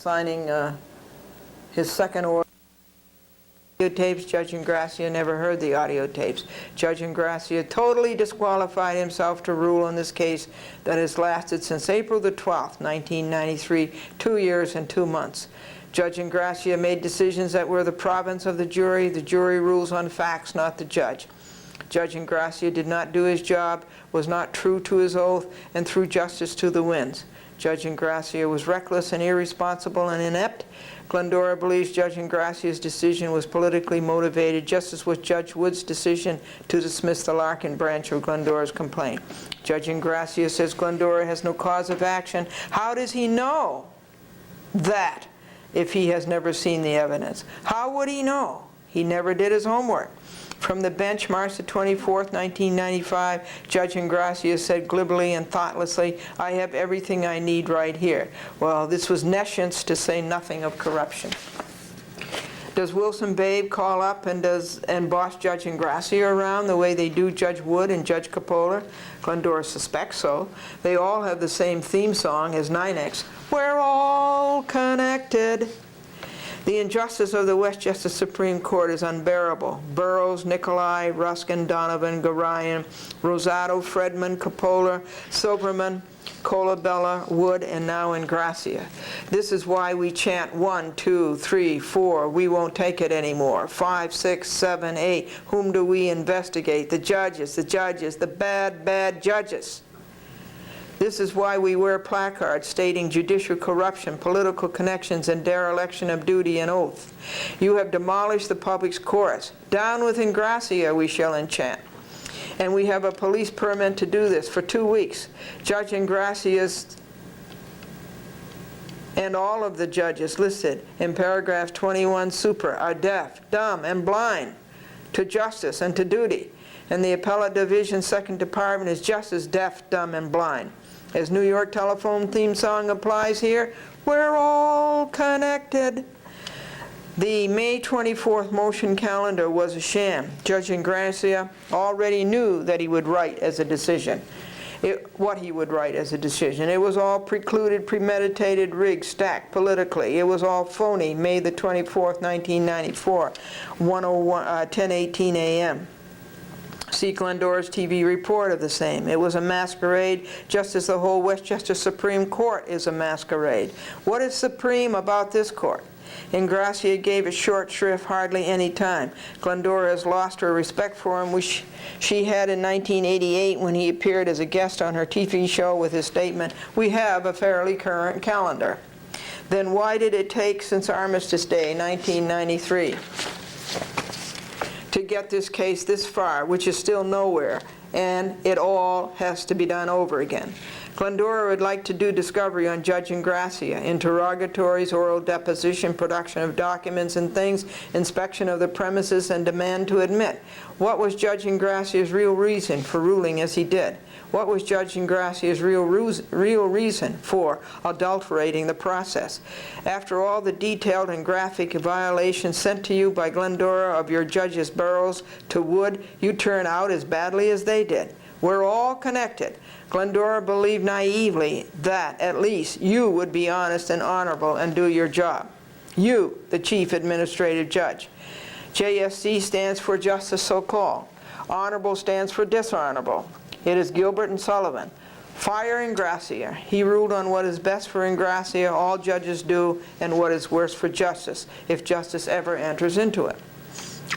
signing his second order. Audio tapes. Judge Ingracia never heard the audio tapes. Judge Ingracia totally disqualified himself to rule on this case that has lasted since April the 12th, 1993, 2 years and 2 months. Judge Ingracia made decisions that were the province of the jury. The jury rules on facts, not the judge. Judge Ingracia did not do his job, was not true to his oath, and threw justice to the winds. Judge Ingracia was reckless and irresponsible and inept. Glendora believes Judge Ingracia's decision was politically motivated, just as was Judge Wood's decision to dismiss the Larkin branch of Glendora's complaint. Judge Ingracia says Glendora has no cause of action. How does he know that if he has never seen the evidence? How would he know? He never did his homework. From the bench, March the 24th, 1995, Judge Ingracia said glibly and thoughtlessly, "I have everything I need right here." Well, this was nescience, to say nothing of corruption. Does Wilson Babe call up and boss Judge Ingracia around the way they do Judge Wood and Judge Capola? Glendora suspects so. They all have the same theme song as 9X. We're all connected. The injustice of the Westchester Supreme Court is unbearable. Burroughs, Nicolai, Ruskin, Donovan, Garayan, Rosado, Fredman, Capola, Silverman, Colabella, Wood, and now Ingracia. This is why we chant 1, 2, 3, 4, we won't take it anymore. 5, 6, 7, 8, whom do we investigate? The judges, the bad, bad judges. This is why we wear placards stating judicial corruption, political connections, and dereliction of duty and oath. You have demolished the public's chorus. Down with Ingracia, we shall enchant. And we have a police permit to do this for 2 weeks. Judge Ingracia's and all of the judges listed in paragraph 21 super are deaf, dumb, and blind to justice and to duty. And the Appellate Division 2nd Department is just as deaf, dumb, and blind. As New York telephone theme song applies here, we're all connected. The May 24th motion calendar was a sham. Judge Ingracia already knew that he would write as a decision. What he would write as a decision. It was all precluded, premeditated, rigged, stacked politically. It was all phony. May the 24th, 1994, 10:18 a.m. See Glendora's TV report of the same. It was a masquerade, just as the whole Westchester Supreme Court is a masquerade. What is supreme about this court? Ingracia gave it short shrift hardly any time. Glendora has lost her respect for him, which she had in 1988 when he appeared as a guest on her TV show with his statement, "We have a fairly current calendar." Then why did it take since Armistice Day, 1993? to get this case this far, which is still nowhere, and it all has to be done over again. Glendora would like to do discovery on Judge Ingracia, interrogatories, oral deposition, production of documents and things, inspection of the premises, and demand to admit. What was Judge Ingracia's real reason for ruling as he did? What was Judge Ingracia's real reason for adulterating the process? After all the detailed and graphic violations sent to you by Glendora of your judges Burroughs to Wood, you turn out as badly as they did. We're all connected. Glendora believed naively that at least you would be honest and honorable and do your job. You, the Chief Administrative Judge. JSC stands for Justice So-Called. Honorable stands for dishonorable. It is Gilbert and Sullivan. Fire Ingracia. He ruled on what is best for Ingracia, all judges do, and what is worst for justice, if justice ever enters into it.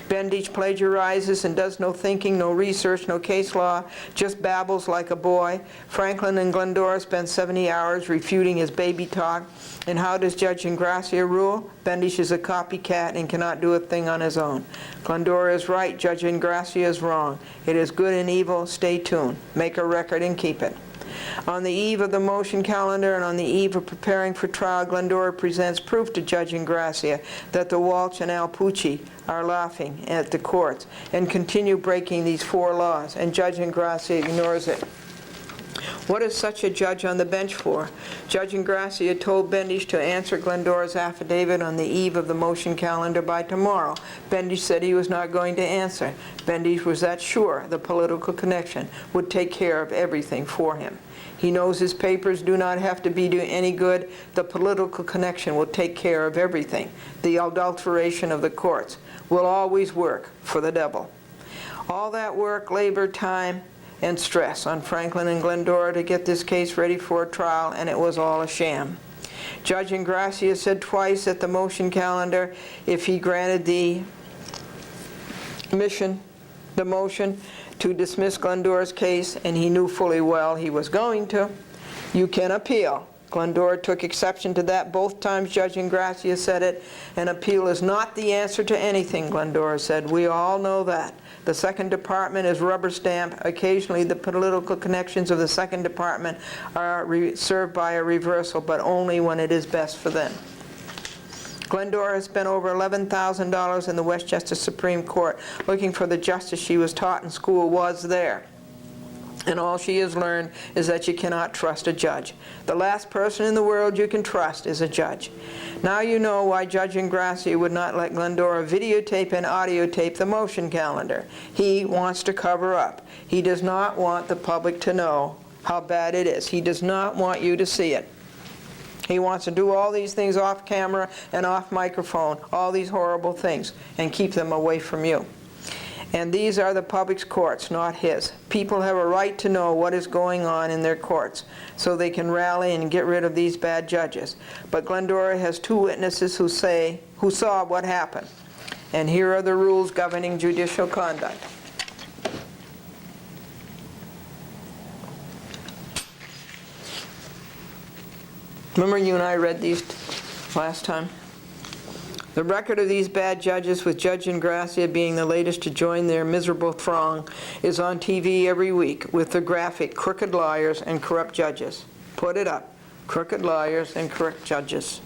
Bendich plagiarizes and does no thinking, no research, no case law, just babbles like a boy. Franklin and Glendora spent 70 hours refuting his baby talk. And how does Judge Ingracia rule? Bendich is a copycat and cannot do a thing on his own. Glendora is right, Judge Ingracia is wrong. It is good and evil, stay tuned. Make a record and keep it. On the eve of the motion calendar and on the eve of preparing for trial, Glendora presents proof to Judge Ingracia that the Walsh and Al Pucci are laughing at the courts and continue breaking these 4 laws, and Judge Ingracia ignores it. What is such a judge on the bench for? Judge Ingracia told Bendich to answer Glendora's affidavit on the eve of the motion calendar by tomorrow. Bendich said he was not going to answer. Bendich was that sure the political connection would take care of everything for him. He knows his papers do not have to be doing any good. The political connection will take care of everything. The adulteration of the courts will always work for the devil. All that work, labor, time, and stress on Franklin and Glendora to get this case ready for a trial, and it was all a sham. Judge Ingracia said twice at the motion calendar, if he granted the motion to dismiss Glendora's case, and he knew fully well he was going to, you can appeal. Glendora took exception to that. Both times Judge Ingracia said it. An appeal is not the answer to anything, Glendora said. We all know that. The second department is rubber stamped. Occasionally the political connections of the second department are served by a reversal, but only when it is best for them. Glendora has spent over $11,000 in the Westchester Supreme Court looking for the justice she was taught in school was there. And all she has learned is that you cannot trust a judge. The last person in the world you can trust is a judge. Now you know why Judge Ingracia would not let Glendora videotape and audiotape the motion calendar. He wants to cover up. He does not want the public to know how bad it is. He does not want you to see it. He wants to do all these things off camera and off microphone, all these horrible things, and keep them away from you. And these are the public's courts, not his. People have a right to know what is going on in their courts so they can rally and get rid of these bad judges. But Glendora has two witnesses who saw what happened. And here are the rules governing judicial conduct. Remember you and I read these last time? The record of these bad judges, with Judge Ingracia being the latest to join their miserable throng, is on TV every week with the graphic crooked liars and corrupt judges. Put it up. Crooked liars and corrupt judges.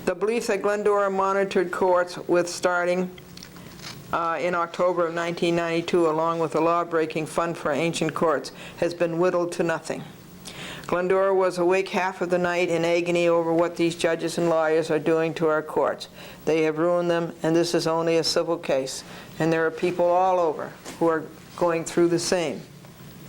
The belief that Glendora monitored courts with starting in October of 1992, along with the law-breaking Fund for Ancient Courts, has been whittled to nothing. Glendora was awake half of the night in agony over what these judges and lawyers are doing to our courts. They have ruined them, and this is only a civil case. And there are people all over who are going through the same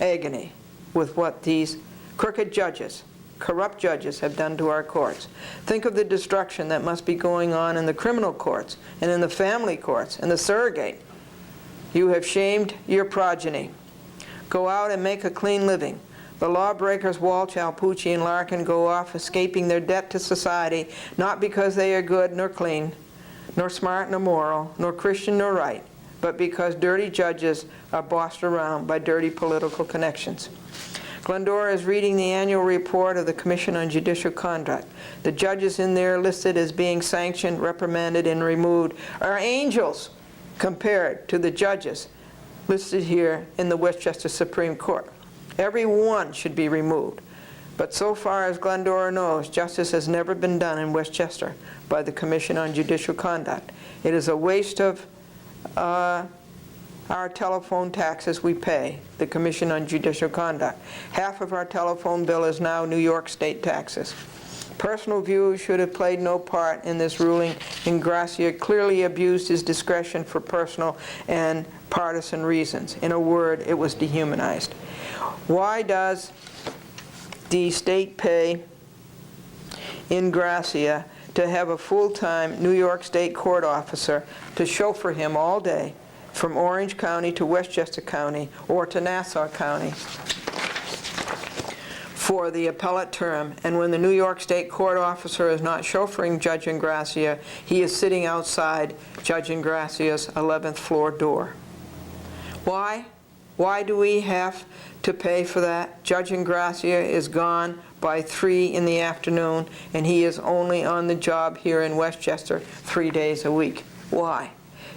agony with what these crooked judges, corrupt judges have done to our courts. Think of the destruction that must be going on in the criminal courts and in the family courts and the surrogate. You have shamed your progeny. Go out and make a clean living. The lawbreakers Walsh, Alpucci, and Larkin go off escaping their debt to society, not because they are good nor clean, nor smart nor moral, nor Christian nor right, but because dirty judges are bossed around by dirty political connections. Glendora is reading the annual report of the Commission on Judicial Conduct. The judges in there listed as being sanctioned, reprimanded, and removed are angels compared to the judges listed here in the Westchester Supreme Court. Every one should be removed. But so far as Glendora knows, justice has never been done in Westchester by the Commission on Judicial Conduct. It is a waste of our telephone taxes we pay, the Commission on Judicial Conduct. Half of our telephone bill is now New York state taxes. Personal views should have played no part in this ruling. Ingracia clearly abused his discretion for personal and partisan reasons. In a word, it was dehumanized. Why does the state pay Ingracia to have a full-time New York State court officer to chauffeur him all day from Orange County to Westchester County or to Nassau County for the appellate term, and when the New York State court officer is not chauffeuring Judge Ingracia, he is sitting outside Judge Ingracia's 11th floor door? Why? Why do we have to pay for that? Judge Ingracia is gone by 3 in the afternoon, and he is only on the job here in Westchester 3 days a week. Why?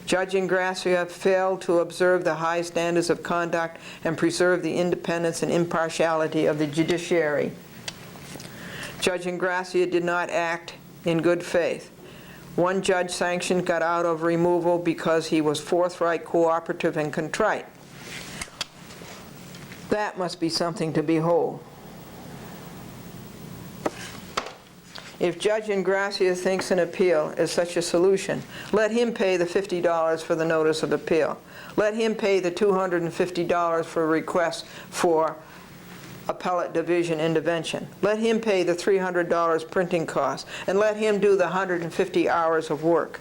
Judge Ingracia failed to observe the high standards of conduct and preserve the independence and impartiality of the judiciary. Judge Ingracia did not act in good faith. One judge sanctioned got out of removal because he was forthright, cooperative, and contrite. That must be something to behold. If Judge Ingracia thinks an appeal is such a solution, let him pay the $50 for the notice of appeal. Let him pay the $250 for a request for appellate division intervention. Let him pay the $300 printing costs, and let him do the 150 hours of work.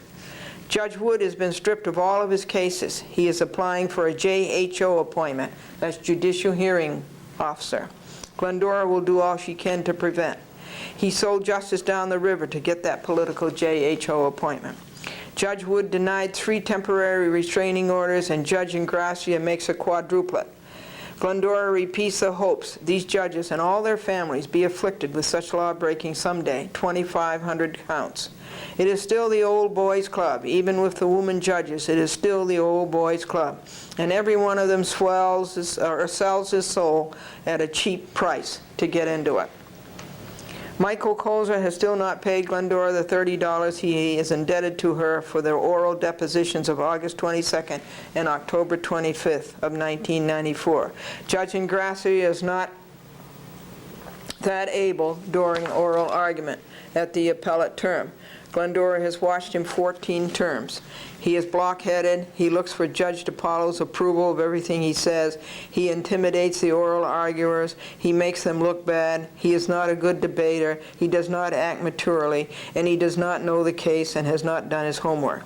Judge Wood has been stripped of all of his cases. He is applying for a JHO appointment. That's Judicial Hearing Officer. Glendora will do all she can to prevent. He sold justice down the river to get that political JHO appointment. Judge Wood denied 3 temporary restraining orders, and Judge Ingracia makes a quadruplet. Glendora repeats the hopes these judges and all their families be afflicted with such law-breaking someday. 2,500 counts. It is still the old boys' club. Even with the woman judges, it is still the old boys' club. And every one of them sells his soul at a cheap price to get into it. Michael Colzer has still not paid Glendora the $30 he is indebted to her for the oral depositions of August 22nd and October 25th of 1994. Judge Ingracia is not that able during oral argument at the appellate term. Glendora has watched him 14 terms. He is blockheaded. He looks for Judge DiPaolo's approval of everything he says. He intimidates the oral arguers. He makes them look bad. He is not a good debater. He does not act maturely, and he does not know the case and has not done his homework.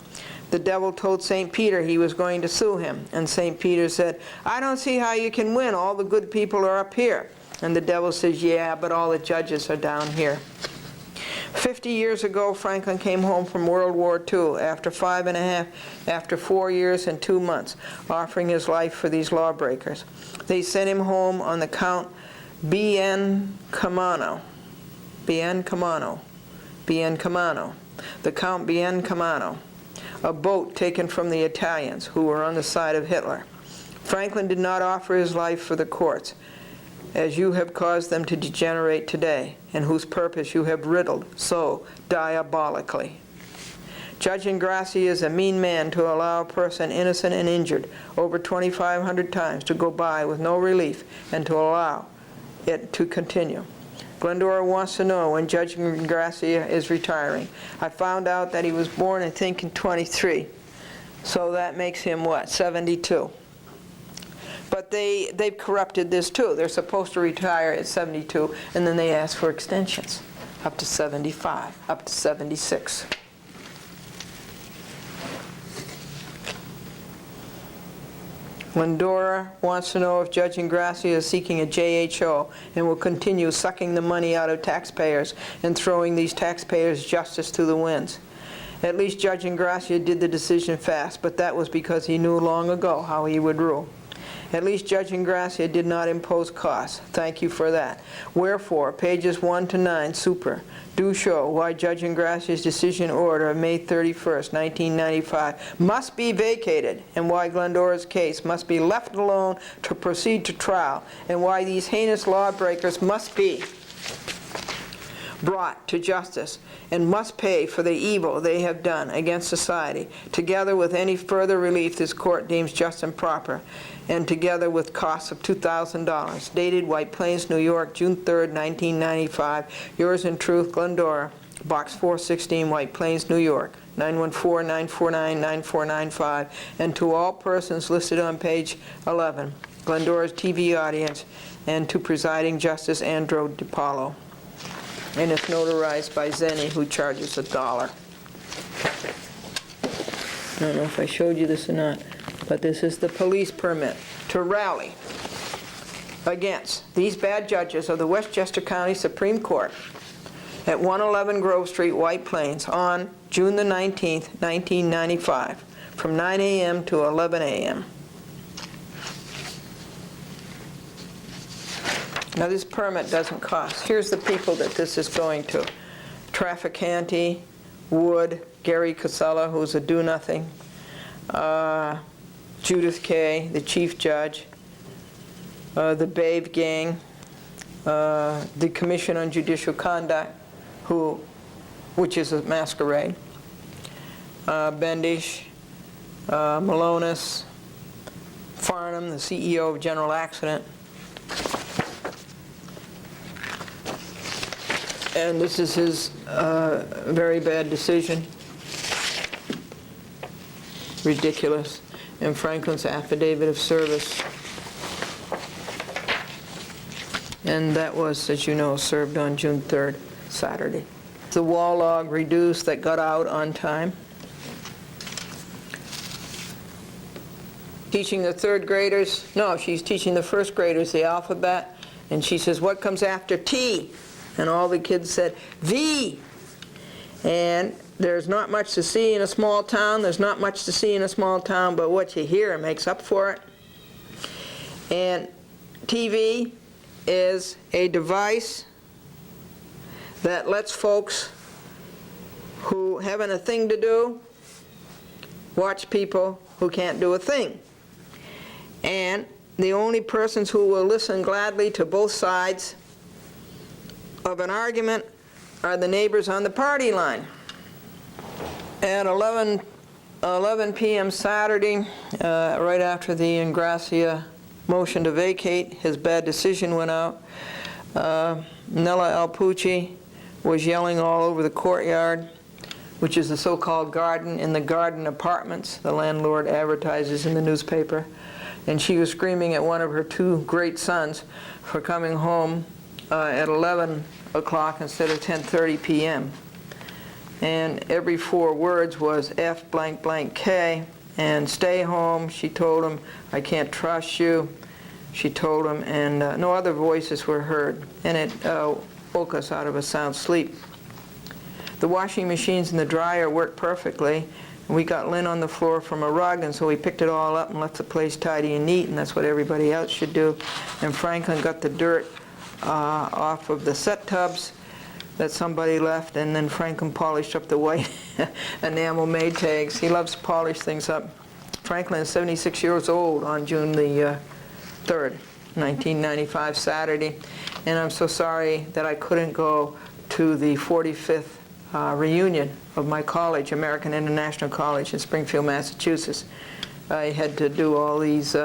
The devil told St. Peter he was going to sue him, and St. Peter said, "I don't see how you can win. All the good people are up here." And the devil says, "Yeah, but all the judges are down here." 50 years ago, Franklin came home from World War II after 4 years and 2 months, offering his life for these lawbreakers. They sent him home on the Count Bien Camano. The Count Bien Camano, a boat taken from the Italians who were on the side of Hitler. Franklin did not offer his life for the courts, as you have caused them to degenerate today, and whose purpose you have riddled so diabolically. Judge Ingracia is a mean man to allow a person innocent and injured over 2,500 times to go by with no relief, and to allow it to continue. Glendora wants to know when Judge Ingracia is retiring. I found out that he was born, I think, in 23. So that makes him, what, 72? But they've corrupted this too. They're supposed to retire at 72, and then they ask for extensions up to 75, up to 76. Glendora wants to know if Judge Ingracia is seeking a JHO and will continue sucking the money out of taxpayers and throwing these taxpayers' justice to the winds. At least Judge Ingracia did the decision fast, but that was because he knew long ago how he would rule. At least Judge Ingracia did not impose costs. Thank you for that. Wherefore, pages 1 to 9, super, do show why Judge Ingracia's decision order of May 31st, 1995 must be vacated, and why Glendora's case must be left alone to proceed to trial, and why these heinous lawbreakers must be brought to justice and must pay for the evil they have done against society, together with any further relief this court deems just and proper, and together with costs of $2,000. Dated White Plains, New York, June 3rd, 1995. Yours in truth, Glendora, Box 416, White Plains, New York, 914-949-9495. And to all persons listed on page 11, Glendora's TV audience, and to Presiding Justice Andrew DiPaolo. And it's notarized by Zenny, who charges $1. I don't know if I showed you this or not, but this is the police permit to rally against these bad judges of the Westchester County Supreme Court at 111 Grove Street, White Plains, on June the 19th, 1995, from 9 a.m. to 11 a.m. Now, this permit doesn't cost. Here's the people that this is going to. Trafficante, Wood, Gary Casella, who's a do-nothing, Judith Kay, the chief judge, the Babe Gang, the Commission on Judicial Conduct, which is a masquerade, Bendish, Malonis, Farnham, the CEO of General Accident. And this is his very bad decision. Ridiculous. And Franklin's affidavit of service. and that was, as you know, served on June 3rd, Saturday. The wall log reduced that got out on time. Teaching the third graders, no, she's teaching the first graders the alphabet, and she says, what comes after T? And all the kids said, V. And there's not much to see in a small town. There's not much to see in a small town, but what you hear makes up for it. And TV is a device that lets folks who haven't a thing to do watch people who can't do a thing. And the only persons who will listen gladly to both sides of an argument are the neighbors on the party line. At 11 p.m. Saturday, right after the Ingracia motion to vacate, his bad decision went out. Nella Alpucci was yelling all over the courtyard, which is the so-called garden in the Garden Apartments. The landlord advertises in the newspaper. And she was screaming at one of her two great sons for coming home at 11 o'clock instead of 10:30 p.m. And every 4 words was F blank blank K, and stay home, she told him, I can't trust you, she told him, and no other voices were heard, and it woke us out of a sound sleep. The washing machines and the dryer worked perfectly, and we got lint on the floor from a rug, and so we picked it all up and left the place tidy and neat, and that's what everybody else should do. And Franklin got the dirt off of the set tubs that somebody left, and then Franklin polished up the white enamel Maytags. He loves to polish things up. Franklin is 76 years old on June the 3rd, 1995, Saturday, and I'm so sorry that I couldn't go to the 45th reunion of my college, American International College in Springfield, Massachusetts. I had to do all these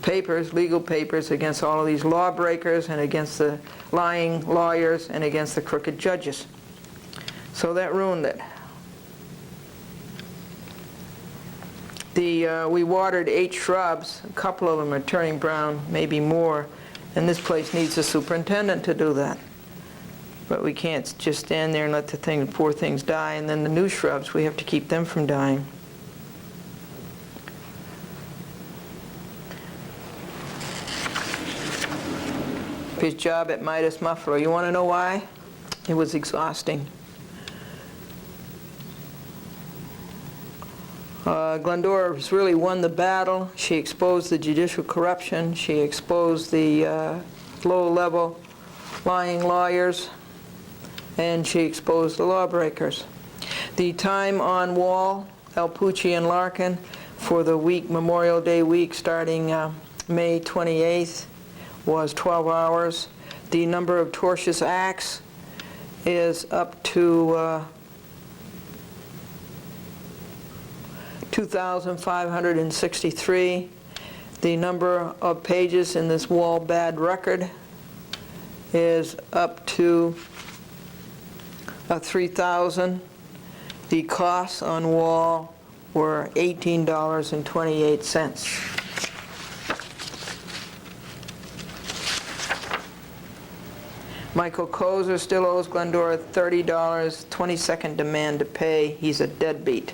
papers, legal papers, against all of these lawbreakers and against the lying lawyers and against the crooked judges. So that ruined it. We watered 8 shrubs. A couple of them are turning brown, maybe more, and this place needs a superintendent to do that. But we can't just stand there and let the poor things die, and then the new shrubs, we have to keep them from dying. His job at Midas Muffler. You want to know why? It was exhausting. Glendora has really won the battle. She exposed the judicial corruption. She exposed the low-level lying lawyers, and she exposed the lawbreakers. The time on wall, Alpucci and Larkin, for the week, Memorial Day week, starting May 28th, was 12 hours. The number of tortious acts is up to 2,563. The number of pages in this wall bad record is up to 3,000. The costs on wall were $18.28. Michael Kozer still owes Glendora $30, 22nd demand to pay. He's a deadbeat.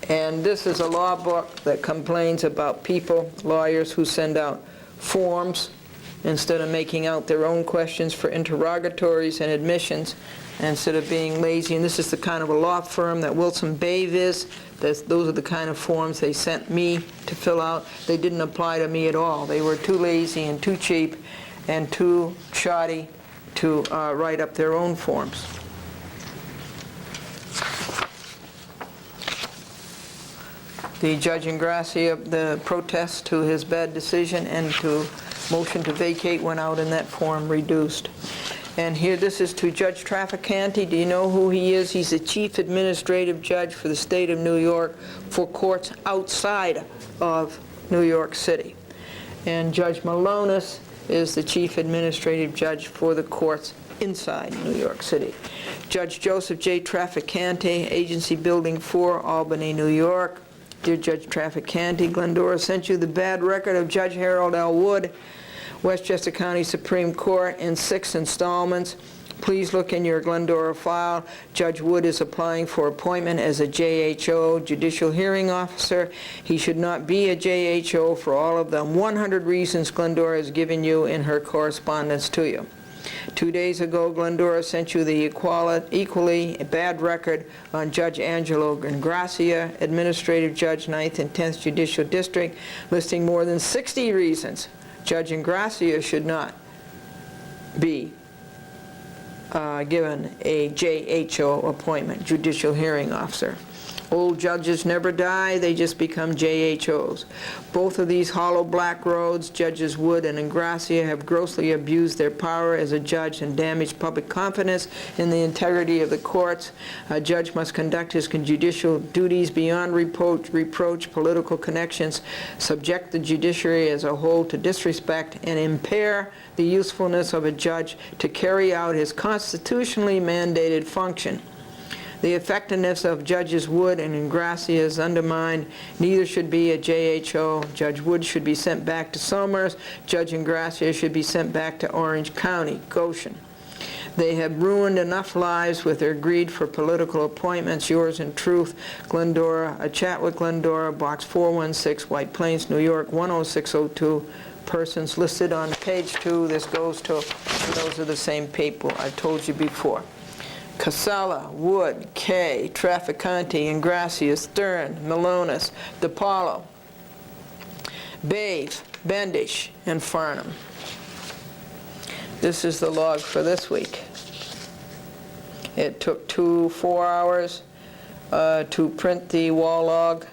And this is a law book that complains about people, lawyers, who send out forms instead of making out their own questions for interrogatories and admissions, instead of being lazy. And this is the kind of a law firm that Wilson Bave is. Those are the kind of forms they sent me to fill out. They didn't apply to me at all. They were too lazy and too cheap and too shoddy to write up their own forms. The Judge Ingracia, the protest to his bad decision and to motion to vacate went out in that form reduced. And here, this is to Judge Trafficante. Do you know who he is? He's the Chief Administrative Judge for the state of New York for courts outside of New York City. And Judge Malonis is the Chief Administrative Judge for the courts inside New York City. Judge Joseph J. Trafficante, Agency Building 4, Albany, New York. Dear Judge Trafficante, Glendora sent you the bad record of Judge Harold L. Wood, Westchester County Supreme Court, in 6 installments. Please look in your Glendora file. Judge Wood is applying for appointment as a JHO, Judicial Hearing Officer. He should not be a JHO for all of the 100 reasons Glendora has given you in her correspondence to you. 2 days ago, Glendora sent you the equally bad record on Judge Angelo Ingracia, Administrative Judge, 9th and 10th Judicial District, listing more than 60 reasons Judge Ingracia should not be given a JHO appointment, Judicial Hearing Officer. Old judges never die, they just become JHOs. Both of these hollow black roads, Judges Wood and Ingracia, have grossly abused their power as a judge and damaged public confidence in the integrity of the courts. A judge must conduct his judicial duties beyond reproach, political connections, subject the judiciary as a whole to disrespect, and impair the usefulness of a judge to carry out his constitutionally mandated function. The effectiveness of Judges Wood and Ingracia is undermined. Neither should be a JHO. Judge Wood should be sent back to Somers. Judge Ingracia should be sent back to Orange County, Goshen. They have ruined enough lives with their greed for political appointments. Yours in truth, Glendora. A chat with Glendora, Box 416, White Plains, New York, 10602. Persons listed on page 2. This goes to, those are the same people I've told you before. Casella, Wood, Kay, Trafficante, Ingracia, Stern, Melonis, DePaulo, Bave, Bendish, and Farnham. This is the log for this week. It took 4 hours to print the wall log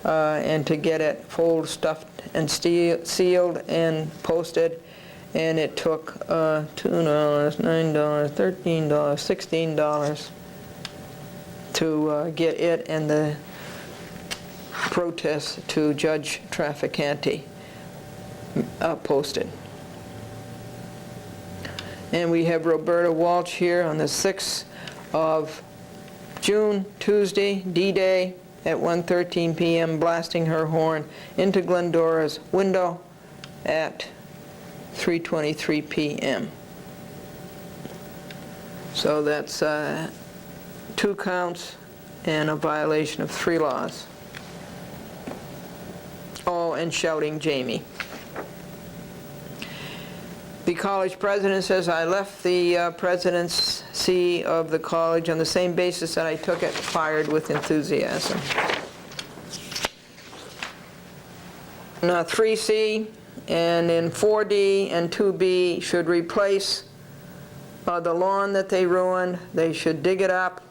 and to get it folded, stuffed, and sealed and posted. And it took $2, $9, $13, $16 to get it and the protest to Judge Trafficante posted. And we have Roberta Walsh here on the 6th of June, Tuesday, D-Day, at 1:13 p.m., blasting her horn into Glendora's window at 3:23 p.m. So that's 2 counts and a violation of 3 laws. Oh, and shouting Jamie. The college president says, I left the presidency of the college on the same basis that I took it, fired with enthusiasm. Now 3C and in 4D and 2B should replace the lawn that they ruined. They should dig it up,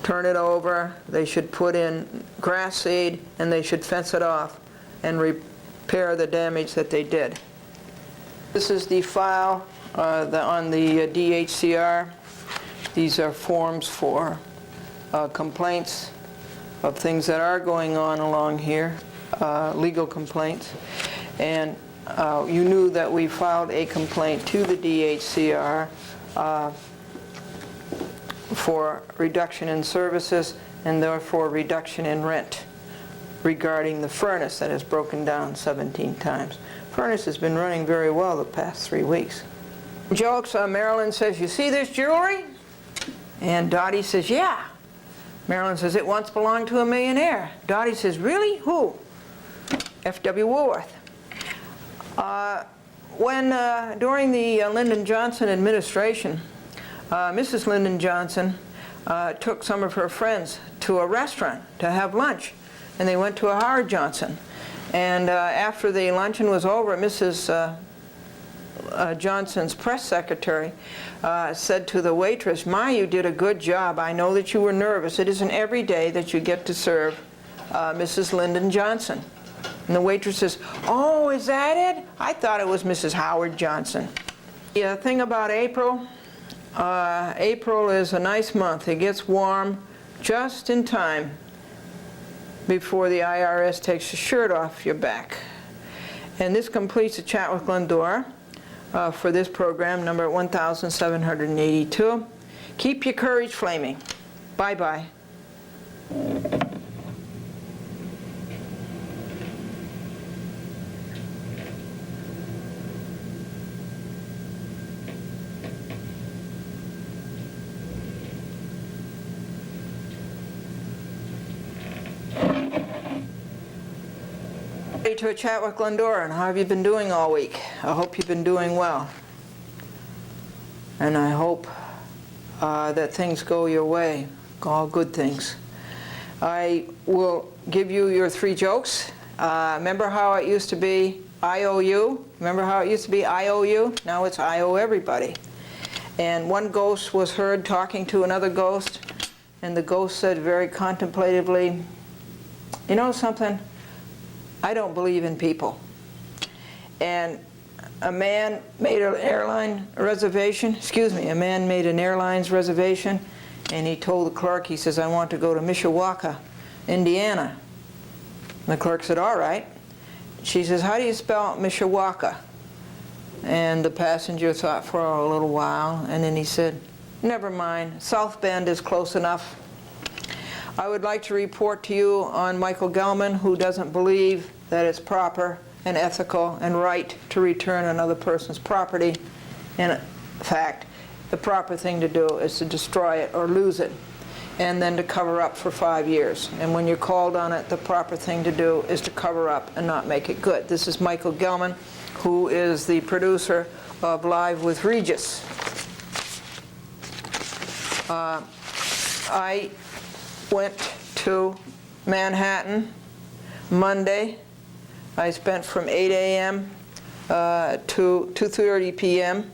turn it over. They should put in grass seed, and they should fence it off and repair the damage that they did. This is the file on the DHCR. These are forms for complaints of things that are going on along here, legal complaints. And you knew that we filed a complaint to the DHCR for reduction in services and therefore reduction in rent regarding the furnace that has broken down 17 times. Furnace has been running very well the past 3 weeks. Jokes, Marilyn says, you see this jewelry? And Dottie says, yeah. Marilyn says, it once belonged to a millionaire. Dottie says, really? Who? F.W. Woolworth. During the Lyndon Johnson administration, Mrs. Lyndon Johnson took some of her friends to a restaurant to have lunch, and they went to a Howard Johnson. And after the luncheon was over, Mrs. Johnson's press secretary said to the waitress, "My, you did a good job. I know that you were nervous. It isn't every day that you get to serve Mrs. Lyndon Johnson." And the waitress says, "Oh, is that it? I thought it was Mrs. Howard Johnson." The thing about April, April is a nice month. It gets warm just in time before the IRS takes the shirt off your back. And this completes a chat with Glendora for this program, number 1782. Keep your courage flaming. Bye-bye. To a chat with Glendora, and how have you been doing all week? I hope you've been doing well. And I hope that things go your way, all good things. I will give you your 3 jokes. Remember how it used to be I owe you? Remember how it used to be I owe you? Now it's I owe everybody. And one ghost was heard talking to another ghost, and the ghost said very contemplatively, "You know something? I don't believe in people." And a man made an airline reservation, a man made an airlines reservation, and he told the clerk, he says, "I want to go to Mishawaka, Indiana." And the clerk said, "All right." She says, "How do you spell Mishawaka?" And the passenger thought for a little while, and then he said, "Never mind, South Bend is close enough." I would like to report to you on Michael Gelman, who doesn't believe that it's proper and ethical and right to return another person's property. In fact, the proper thing to do is to destroy it or lose it, and then to cover up for 5 years. And when you're called on it, the proper thing to do is to cover up and not make it good. This is Michael Gelman, who is the producer of Live with Regis. I went to Manhattan Monday. I spent from 8 a.m. To 2:30 p.m.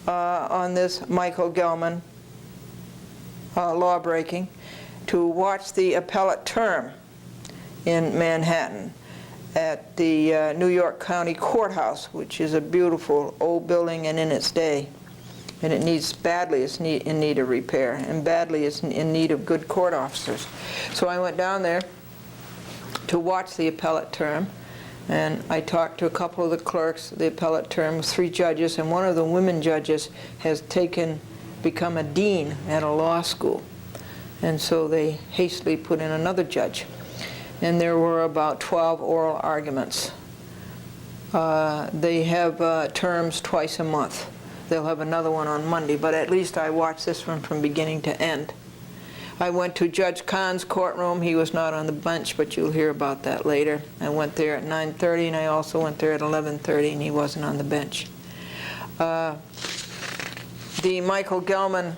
On this Michael Gelman law-breaking to watch the appellate term in Manhattan at the New York County Courthouse, which is a beautiful old building and in its day. And it needs badly, it's in need of repair, and badly it's in need of good court officers. So I went down there to watch the appellate term, and I talked to a couple of the clerks. The appellate term was 3 judges, and one of the women judges has become a dean at a law school. And so they hastily put in another judge. And there were about 12 oral arguments. They have terms twice a month. They'll have another one on Monday, but at least I watched this one from beginning to end. I went to Judge Kahn's courtroom. He was not on the bench, but you'll hear about that later. I went there at 9:30, and I also went there at 11:30, and he wasn't on the bench. The Michael Gelman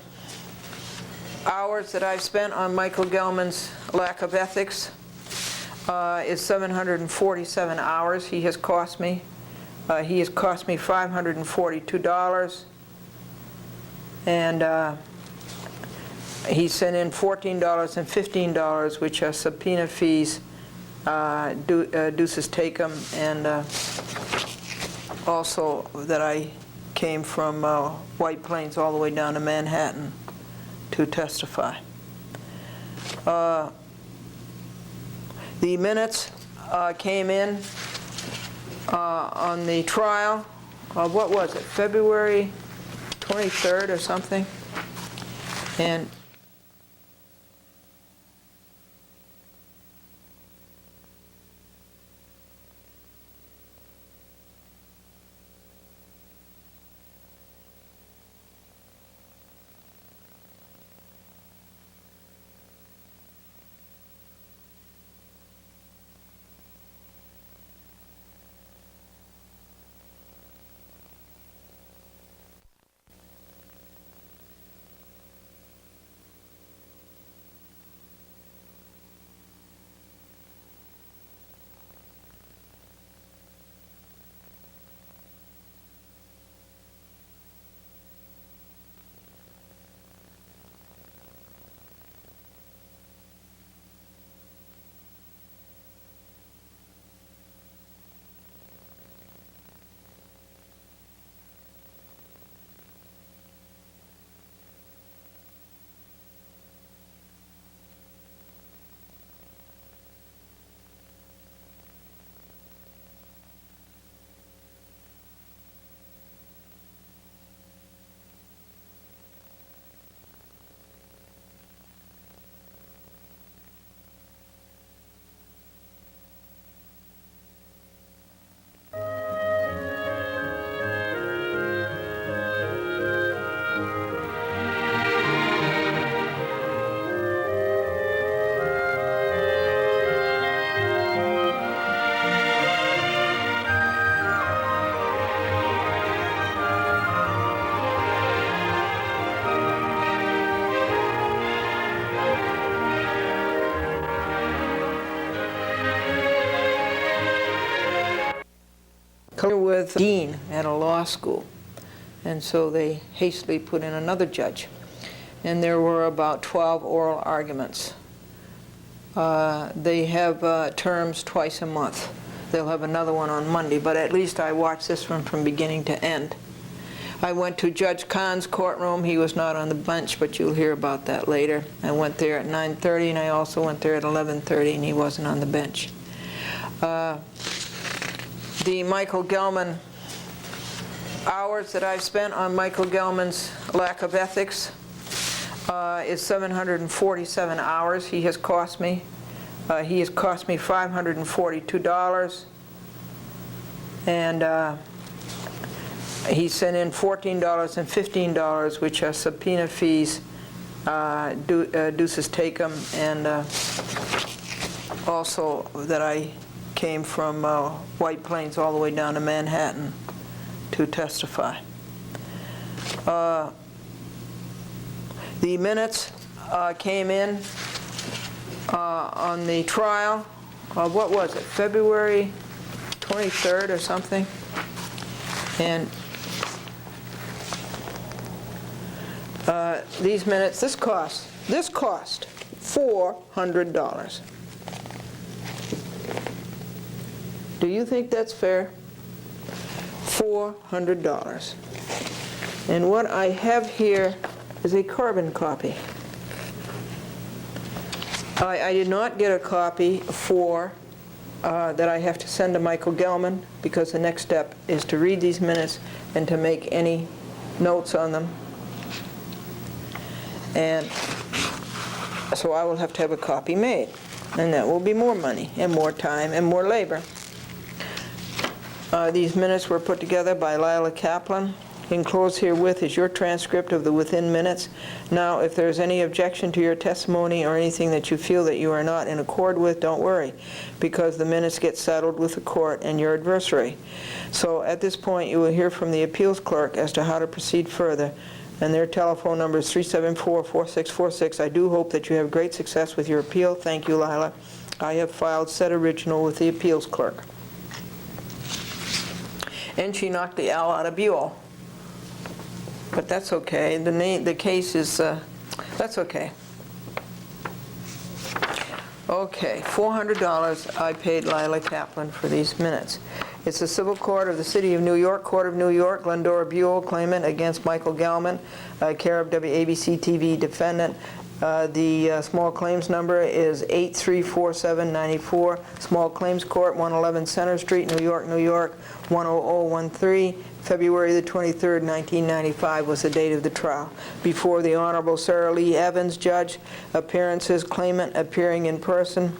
hours that I've spent on Michael Gelman's lack of ethics is 747 hours he has cost me. He has cost me $542, and he sent in $14 and $15, which are subpoena fees, duces tecum, and also that I came from White Plains all the way down to Manhattan to testify. The minutes came in on the trial of, what was it, February 23rd or something? And with dean at a law school. And so they hastily put in another judge. And there were about 12 oral arguments. They have terms twice a month. They'll have another one on Monday, but at least I watched this one from beginning to end. I went to Judge Kahn's courtroom. He was not on the bench, but you'll hear about that later. I went there at 9:30, and I also went there at 11:30, and he wasn't on the bench. The Michael Gelman hours that I've spent on Michael Gelman's lack of ethics is 747 hours he has cost me. He has cost me $542, and he sent in $14 and $15, which are subpoena fees, duces tecum, and also that I came from White Plains all the way down to Manhattan to testify. The minutes came in on the trial, what was it, February 23rd or something? And these minutes, this cost $400. Do you think that's fair? $400. And what I have here is a carbon copy. I did not get a copy for that I have to send to Michael Gelman, because the next step is to read these minutes and to make any notes on them. And so I will have to have a copy made, and that will be more money and more time and more labor. These minutes were put together by Lila Kaplan. Enclosed herewith is your transcript of the within minutes. Now, if there is any objection to your testimony or anything that you feel that you are not in accord with, don't worry, because the minutes get settled with the court and your adversary. So at this point, you will hear from the appeals clerk as to how to proceed further, and their telephone number is 374-4646. I do hope that you have great success with your appeal. Thank you, Lila. I have filed said original with the appeals clerk. And she knocked the L out of Buell. But that's okay. The case is, that's okay. Okay, $400 I paid Lila Kaplan for these minutes. It's the Civil Court of the City of New York, Court of New York, Glendora Buell, claimant against Michael Gelman, care of WABC-TV defendant. The small claims number is 834794, Small Claims Court, 111 Center Street, New York, New York, 10013. February the 23rd, 1995 was the date of the trial. Before the Honorable Sarah Lee Evans, judge. Appearances, claimant appearing in person.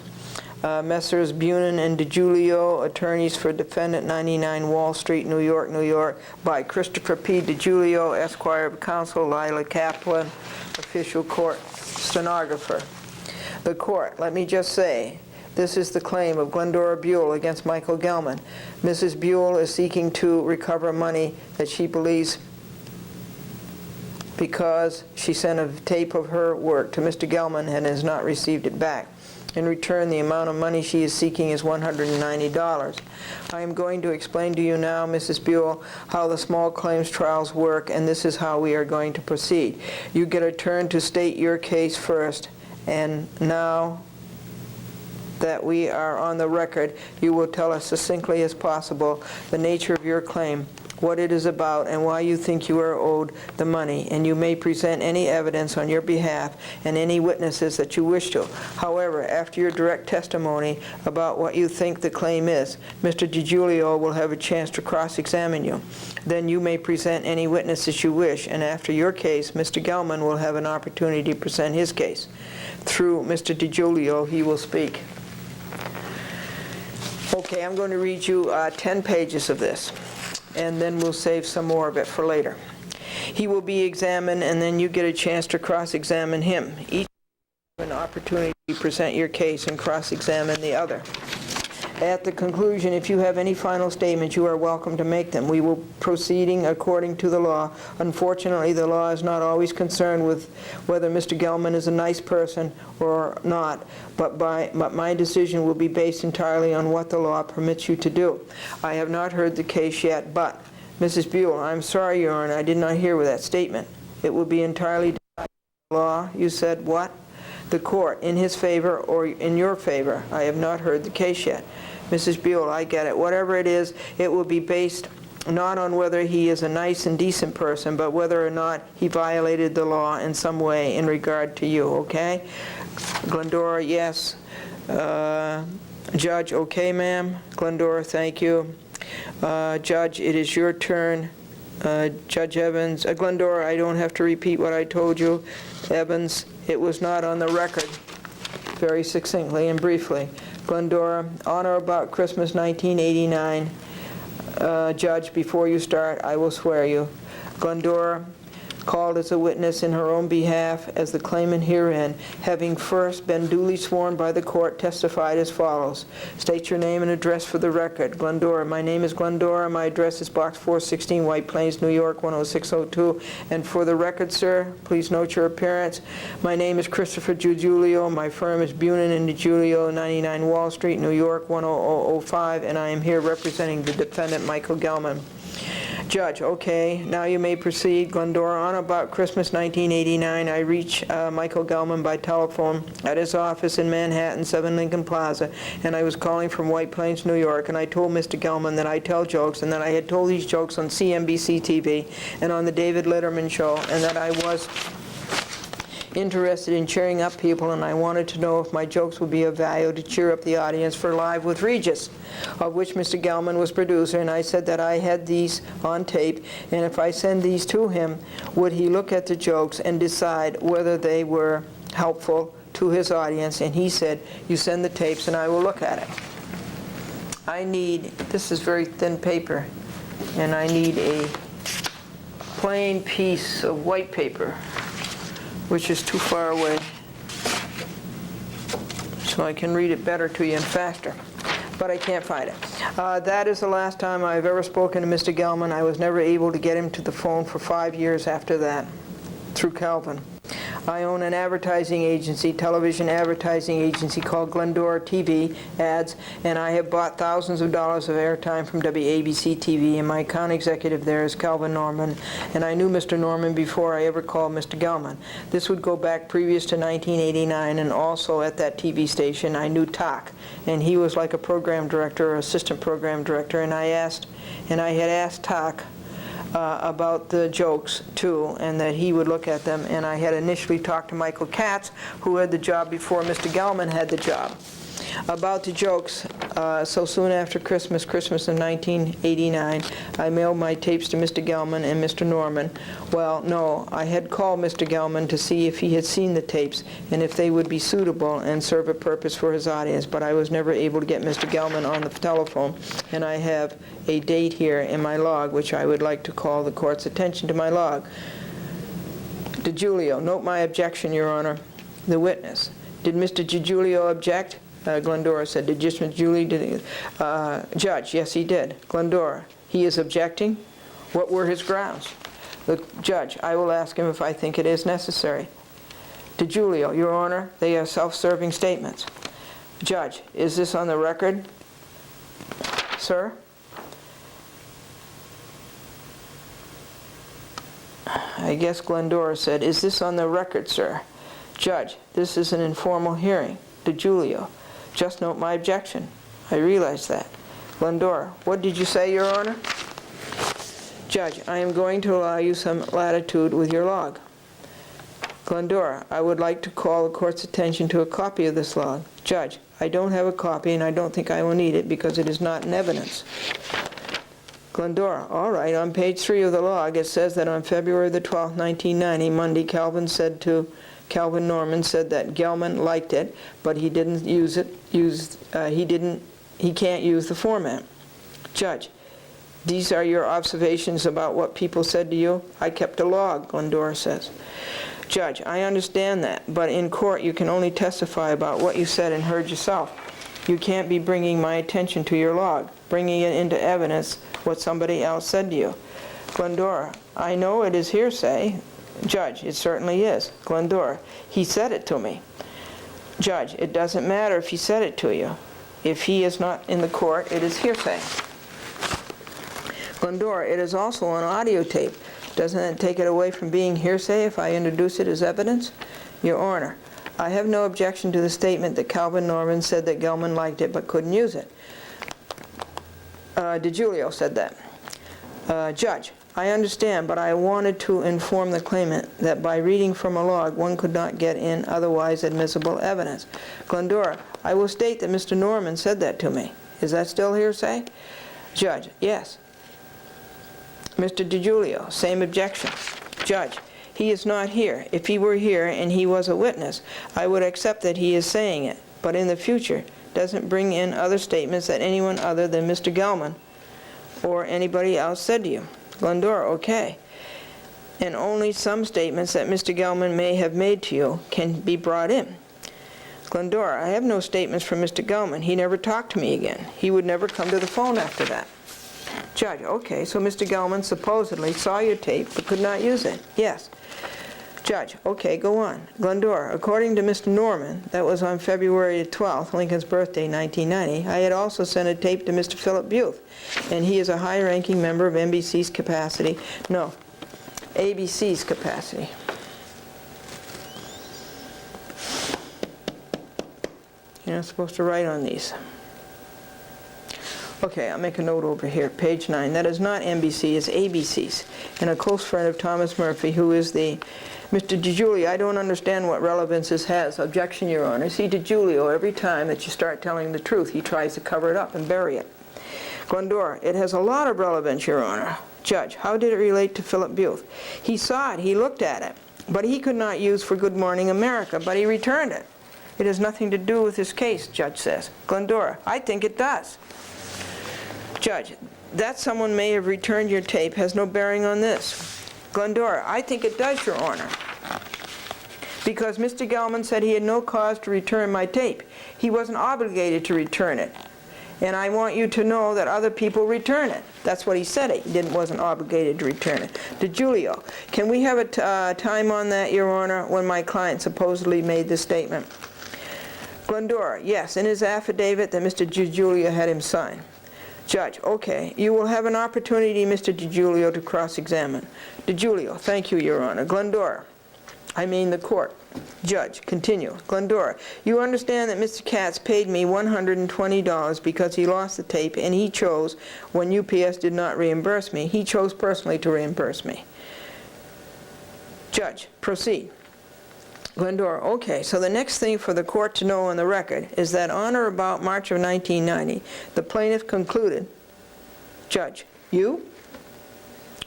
Messrs. Bunin and DiGiulio, attorneys for defendant, 99 Wall Street, New York, New York, by Christopher P. DiGiulio, Esquire of Counsel, Lila Kaplan, official court stenographer. The court, let me just say, this is the claim of Glendora Buell against Michael Gelman. Mrs. Buell is seeking to recover money that she believes because she sent a tape of her work to Mr. Gelman and has not received it back. In return, the amount of money she is seeking is $190. I am going to explain to you now, Mrs. Buell, how the small claims trials work, and this is how we are going to proceed. You get a turn to state your case first, and now that we are on the record, you will tell us succinctly as possible the nature of your claim, what it is about, and why you think you are owed the money, and you may present any evidence on your behalf and any witnesses that you wish to. However, after your direct testimony about what you think the claim is, Mr. DiGiulio will have a chance to cross-examine you. Then you may present any witnesses you wish, and after your case, Mr. Gelman will have an opportunity to present his case. Through Mr. DiGiulio, he will speak. Okay, I'm going to read you 10 pages of this, and then we'll save some more of it for later. He will be examined, and then you get a chance to cross-examine him. Each have an opportunity to present your case and cross-examine the other. At the conclusion, if you have any final statements, you are welcome to make them. We will proceeding according to the law. Unfortunately, the law is not always concerned with whether Mr. Gelman is a nice person or not, but my decision will be based entirely on what the law permits you to do. I have not heard the case yet, but, Mrs. Buell, I'm sorry, Your Honor, I did not hear with that statement. It will be entirely decided by the law. You said what? The court, in his favor or in your favor. I have not heard the case yet. Mrs. Buell, I get it. Whatever it is, it will be based not on whether he is a nice and decent person, but whether or not he violated the law in some way in regard to you, okay? Glendora, yes. Judge, okay, ma'am. Glendora, thank you. Judge, it is your turn. Judge Evans, Glendora, I don't have to repeat what I told you. Evans, it was not on the record. Very succinctly and briefly. Glendora, on or about Christmas 1989. Judge, before you start, I will swear you. Glendora, called as a witness in her own behalf as the claimant herein, having first been duly sworn by the court, testified as follows. State your name and address for the record. Glendora, my name is Glendora. My address is Box 416, White Plains, New York, 10602. And for the record, sir, please note your appearance. My name is Christopher Giulio. My firm is Bunin and DiGiulio, 99 Wall Street, New York, 10005, and I am here representing the defendant, Michael Gelman. Judge, okay, now you may proceed. Glendora, on about Christmas 1989, I reached Michael Gelman by telephone at his office in Manhattan, 7 Lincoln Plaza, and I was calling from White Plains, New York, and I told Mr. Gelman that I tell jokes, and that I had told these jokes on CNBC TV and on the David Letterman show, and that I was interested in cheering up people, and I wanted to know if my jokes would be of value to cheer up the audience for Live with Regis, of which Mr. Gelman was producer, and I said that I had these on tape, and if I send these to him, would he look at the jokes and decide whether they were helpful to his audience? And he said, you send the tapes and I will look at it. I need, this is very thin paper, and I need a plain piece of white paper, which is too far away, so I can read it better to you and faster, but I can't find it. That is the last time I've ever spoken to Mr. Gelman. I was never able to get him to the phone for 5 years after that, through Calvin. I own an advertising agency, television advertising agency called Glendora TV Ads, and I have bought thousands of dollars of airtime from WABC TV, and my account executive there is Calvin Norman, and I knew Mr. Norman before I ever called Mr. Gelman. This would go back previous to 1989, and also at that TV station I knew Tak, and he was like a program director or assistant program director, and I had asked Tak about the jokes too, and that he would look at them, and I had initially talked to Michael Katz, who had the job before Mr. Gelman had the job, about the jokes. So soon after Christmas of 1989, I mailed my tapes to Mr. Gelman and Mr. Norman. Well, no, I had called Mr. Gelman to see if he had seen the tapes and if they would be suitable and serve a purpose for his audience, but I was never able to get Mr. Gelman on the telephone, and I have a date here in my log, which I would like to call the court's attention to my log. DiGiulio, note my objection, Your Honor. The witness. Did Mr. DiGiulio object? Glendora said, did Mr. DiGiulio, Judge, yes he did. Glendora, he is objecting? What were his grounds? The judge, I will ask him if I think it is necessary. DiGiulio, Your Honor, they are self-serving statements. Judge, is this on the record? Sir? I guess Glendora said, is this on the record, sir? Judge, this is an informal hearing. DiGiulio, just note my objection. I realize that. Glendora, what did you say, Your Honor? Judge, I am going to allow you some latitude with your log. Glendora, I would like to call the court's attention to a copy of this log. Judge, I don't have a copy, and I don't think I will need it because it is not in evidence. Glendora, all right, on page 3 of the log, it says that on February the 12th, 1990, Monday, Calvin Norman said that Gelman liked it, but he didn't use it. He can't use the format. Judge, these are your observations about what people said to you? I kept a log, Glendora says. Judge, I understand that, but in court you can only testify about what you said and heard yourself. You can't be bringing my attention to your log, bringing it into evidence what somebody else said to you. Glendora, I know it is hearsay. Judge, it certainly is. Glendora, he said it to me. Judge, it doesn't matter if he said it to you. If he is not in the court, it is hearsay. Glendora, it is also on audio tape. Doesn't it take it away from being hearsay if I introduce it as evidence? Your Honor, I have no objection to the statement that Calvin Norman said that Gelman liked it but couldn't use it. DiGiulio said that. Judge, I understand, but I wanted to inform the claimant that by reading from a log, one could not get in otherwise admissible evidence. Glendora, I will state that Mr. Norman said that to me. Is that still hearsay? Judge, yes. Mr. DiGiulio, same objection. Judge, he is not here. If he were here and he was a witness, I would accept that he is saying it, but in the future, doesn't bring in other statements that anyone other than Mr. Gelman or anybody else said to you. Glendora, okay. And only some statements that Mr. Gelman may have made to you can be brought in. Glendora, I have no statements from Mr. Gelman. He never talked to me again. He would never come to the phone after that. Judge, okay, so Mr. Gelman supposedly saw your tape but could not use it. Yes. Judge, okay, go on. Glendora, according to Mr. Norman, that was on February 12th, Lincoln's birthday, 1990, I had also sent a tape to Mr. Philip Booth, and he is a high-ranking member of ABC's capacity. You're not supposed to write on these. Okay, I'll make a note over here, page 9. That is not NBC, it's ABC's. And a close friend of Thomas Murphy, who is the... Mr. DiGiulio, I don't understand what relevance this has. Objection, Your Honor. See, DiGiulio, every time that you start telling the truth, he tries to cover it up and bury it. Glendora, it has a lot of relevance, Your Honor. Judge, how did it relate to Philip Booth? He saw it, he looked at it, but he could not use for Good Morning America, but he returned it. It has nothing to do with this case, Judge says. Glendora, I think it does. Judge, that someone may have returned your tape has no bearing on this. Glendora, I think it does, Your Honor, because Mr. Gelman said he had no cause to return my tape. He wasn't obligated to return it, and I want you to know that other people return it. That's what he said. He wasn't obligated to return it. DiGiulio, can we have a time on that, Your Honor, when my client supposedly made this statement? Glendora, yes, in his affidavit that Mr. DiGiulio had him sign. Judge, okay, you will have an opportunity, Mr. DiGiulio, to cross-examine. DiGiulio, thank you, Your Honor. Glendora, I mean the court. Judge, continue. Glendora, you understand that Mr. Katz paid me $120 because he lost the tape, and he chose, when UPS did not reimburse me, he chose personally to reimburse me. Judge, proceed. Glendora, okay, so the next thing for the court to know on the record is that on or about March of 1990, the plaintiff concluded, Judge, you?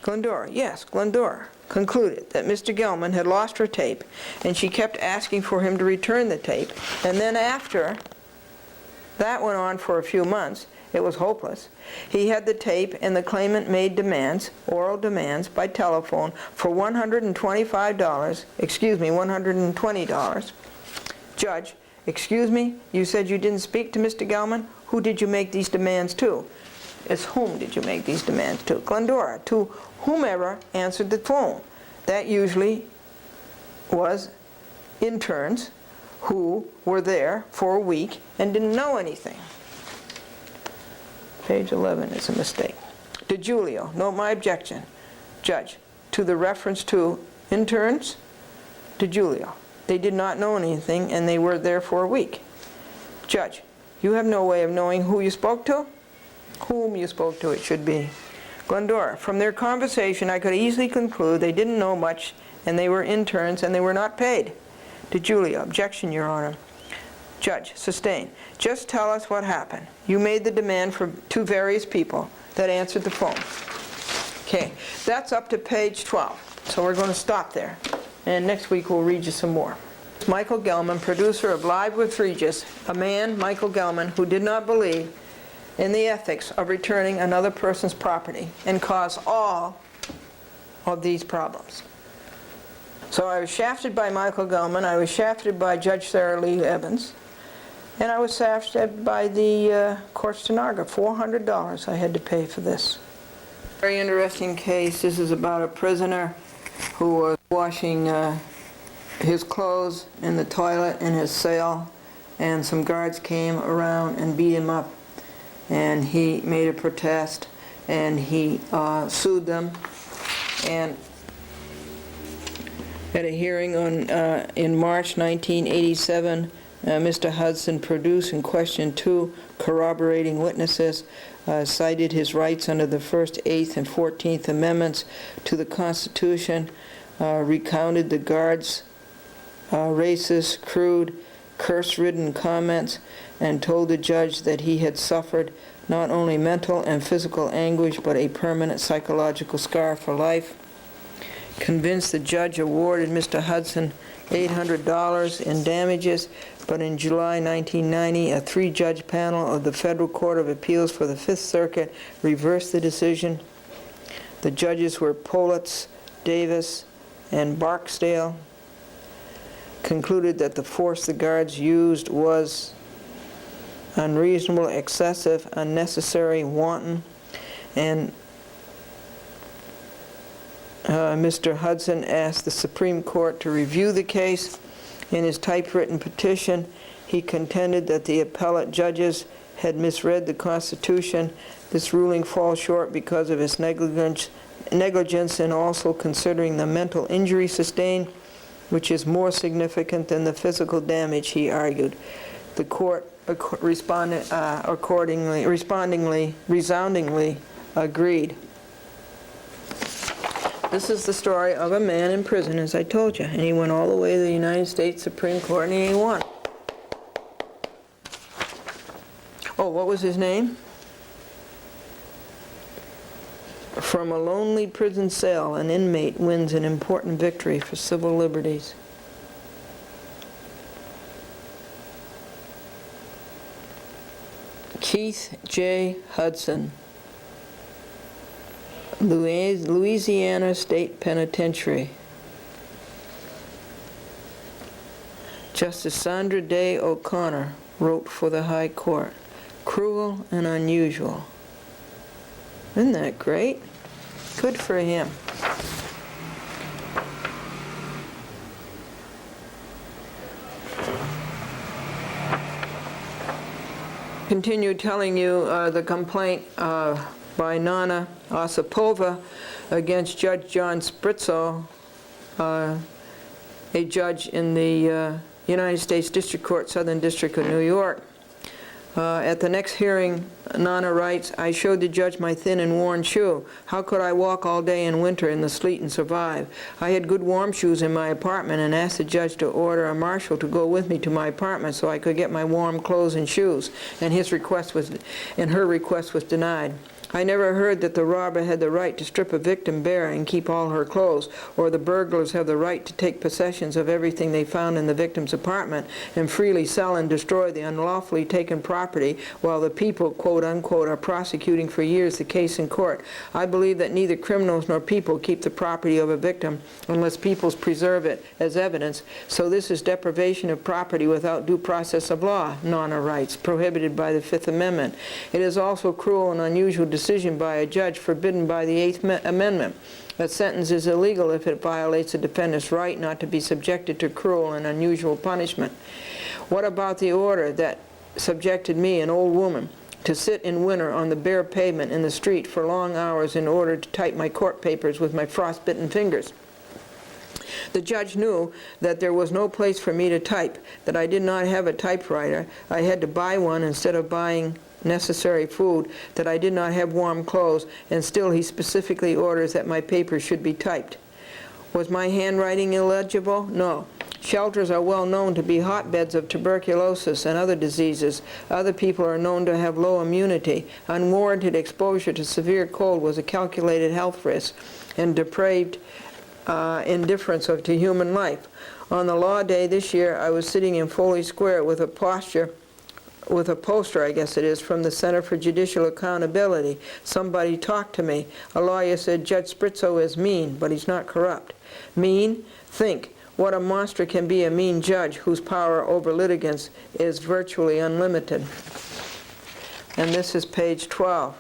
Glendora, yes, Glendora concluded that Mr. Gelman had lost her tape, and she kept asking for him to return the tape, and then after that went on for a few months, it was hopeless. He had the tape, and the claimant made demands, oral demands, by telephone for $120. Judge, excuse me, you said you didn't speak to Mr. Gelman? Who did you make these demands to? It's whom did you make these demands to? Glendora, to whomever answered the phone. That usually was interns who were there for a week and didn't know anything. Page 11 is a mistake. DiGiulio, note my objection. Judge, to the reference to interns, DiGiulio, they did not know anything and they were there for a week. Judge, you have no way of knowing who you spoke to? Whom you spoke to, it should be. Glendora, from their conversation I could easily conclude they didn't know much and they were interns and they were not paid. DiGiulio, objection, Your Honor. Judge, sustain. Just tell us what happened. You made the demand for two various people that answered the phone. Okay, that's up to page 12. So we're going to stop there. And next week we'll read you some more. Michael Gelman, producer of Live with Regis, a man, Michael Gelman, who did not believe in the ethics of returning another person's property and caused all of these problems. So I was shafted by Michael Gelman. I was shafted by Judge Sarah Lee Evans. And I was staffed by the court stenographer. $400 I had to pay for this. Very interesting case. This is about a prisoner who was washing his clothes in the toilet in his cell, and some guards came around and beat him up. And he made a protest, and he sued them. And at a hearing in March 1987, Mr. Hudson produced and questioned 2 corroborating witnesses, cited his rights under the First, 8th, and 14th Amendments to the Constitution, recounted the guards' racist, crude, curse-ridden comments, and told the judge that he had suffered not only mental and physical anguish, but a permanent psychological scar for life. Convinced, the judge awarded Mr. Hudson $800 in damages, but in July 1990, a 3-judge panel of the Federal Court of Appeals for the 5th Circuit reversed the decision. The judges were Politz, Davis, and Barksdale. Concluded that the force the guards used was unreasonable, excessive, unnecessary, wanton, and Mr. Hudson asked the Supreme Court to review the case. In his typewritten petition, he contended that the appellate judges had misread the Constitution. This ruling falls short because of his negligence and also considering the mental injury sustained, which is more significant than the physical damage, he argued. The court resoundingly agreed. This is the story of a man in prison, as I told you, and he went all the way to the United States Supreme Court, and he won. Oh, what was his name? From a lonely prison cell, an inmate wins an important victory for civil liberties. Keith J. Hudson, Louisiana State Penitentiary. Justice Sandra Day O'Connor wrote for the High Court, "Cruel and unusual." Isn't that great? Good for him. Continue telling you the complaint by Nana Osipova against Judge John Spritzo, a judge in the United States District Court, Southern District of New York. At the next hearing, Nana writes, "I showed the judge my thin and worn shoe. How could I walk all day in winter in the sleet and survive? I had good warm shoes in my apartment and asked the judge to order a marshal to go with me to my apartment so I could get my warm clothes and shoes, and her request was denied. I never heard that the robber had the right to strip a victim bare and keep all her clothes, or the burglars have the right to take possessions of everything they found in the victim's apartment and freely sell and destroy the unlawfully taken property while the people, quote unquote, are prosecuting for years the case in court. I believe that neither criminals nor people keep the property of a victim unless peoples preserve it as evidence. So this is deprivation of property without due process of law," Nana writes, "prohibited by the Fifth Amendment. It is also cruel and unusual decision by a judge forbidden by the Eighth Amendment. A sentence is illegal if it violates a defendant's right not to be subjected to cruel and unusual punishment. What about the order that subjected me, an old woman, to sit in winter on the bare pavement in the street for long hours in order to type my court papers with my frostbitten fingers? The judge knew that there was no place for me to type, that I did not have a typewriter. I had to buy one instead of buying necessary food, that I did not have warm clothes, and still he specifically orders that my papers should be typed. Was my handwriting illegible? No. Shelters are well known to be hotbeds of tuberculosis and other diseases. Other people are known to have low immunity. Unwarranted exposure to severe cold was a calculated health risk and depraved indifference to human life. On the law day this year, I was sitting in Foley Square with a poster, I guess it is, from the Center for Judicial Accountability. Somebody talked to me. A lawyer said, "Judge Spritzo is mean, but he's not corrupt." Mean? Think. What a monster can be a mean judge whose power over litigants is virtually unlimited. And this is page 12.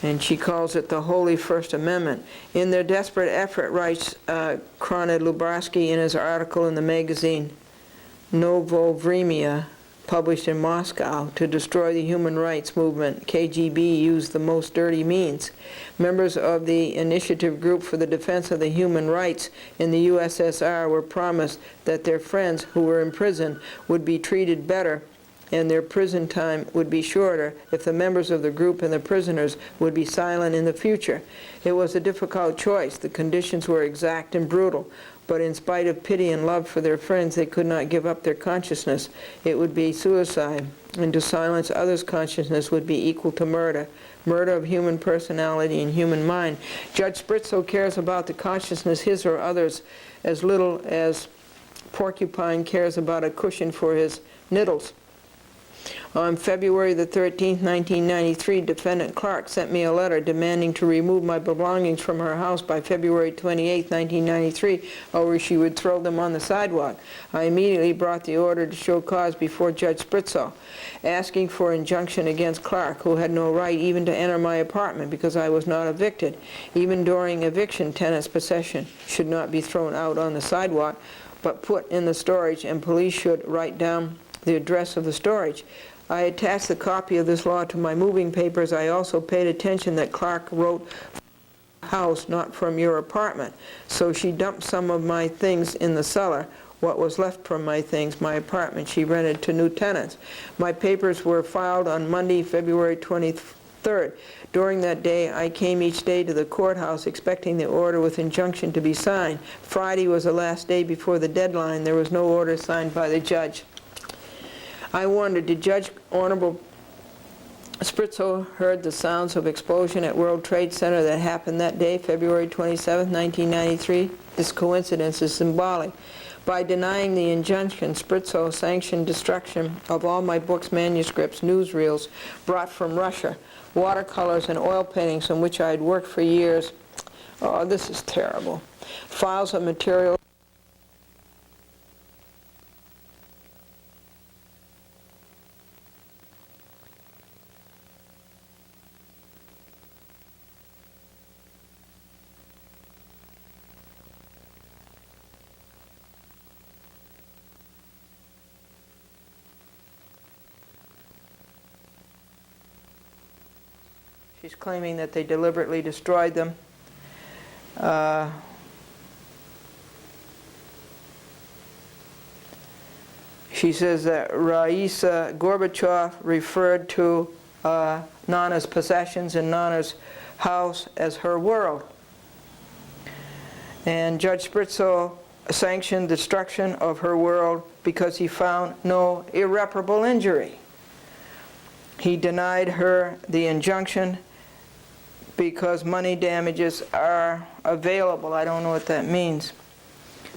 And she calls it the Holy First Amendment. In their desperate effort, writes Krona Lubarsky in his article in the magazine Novovremya, published in Moscow, to destroy the human rights movement, KGB used the most dirty means. Members of the Initiative Group for the Defense of the Human Rights in the USSR were promised that their friends who were in prison would be treated better and their prison time would be shorter if the members of the group and the prisoners would be silent in the future. It was a difficult choice. The conditions were exact and brutal, but in spite of pity and love for their friends, they could not give up their consciousness. It would be suicide, and to silence others' consciousness would be equal to murder. Murder of human personality and human mind. Judge Spritzo cares about the consciousness, his or others, as little as Porcupine cares about a cushion for his niddles. On February the 13th, 1993, Defendant Clark sent me a letter demanding to remove my belongings from her house by February 28, 1993, or she would throw them on the sidewalk. I immediately brought the order to show cause before Judge Spritzo, asking for injunction against Clark, who had no right even to enter my apartment because I was not evicted. Even during eviction, tenants' possession should not be thrown out on the sidewalk, but put in the storage, and police should write down the address of the storage. I attached a copy of this law to my moving papers. I also paid attention that Clark wrote house, not from your apartment. So she dumped some of my things in the cellar. What was left from my things, my apartment, she rented to new tenants. My papers were filed on Monday, February 23rd. During that day, I came each day to the courthouse expecting the order with injunction to be signed. Friday was the last day before the deadline. There was no order signed by the judge. I wondered, did Judge Honorable Spritzo heard the sounds of explosion at World Trade Center that happened that day, February 27, 1993? This coincidence is symbolic. By denying the injunction, Spritzo sanctioned destruction of all my books, manuscripts, newsreels brought from Russia, watercolors and oil paintings on which I had worked for years. Oh, this is terrible. Files of material. She's claiming that they deliberately destroyed them. She says that Raisa Gorbachev referred to Nana's possessions in Nana's house as her world. And Judge Spritzo sanctioned destruction of her world because he found no irreparable injury. He denied her the injunction because money damages are available. I don't know what that means.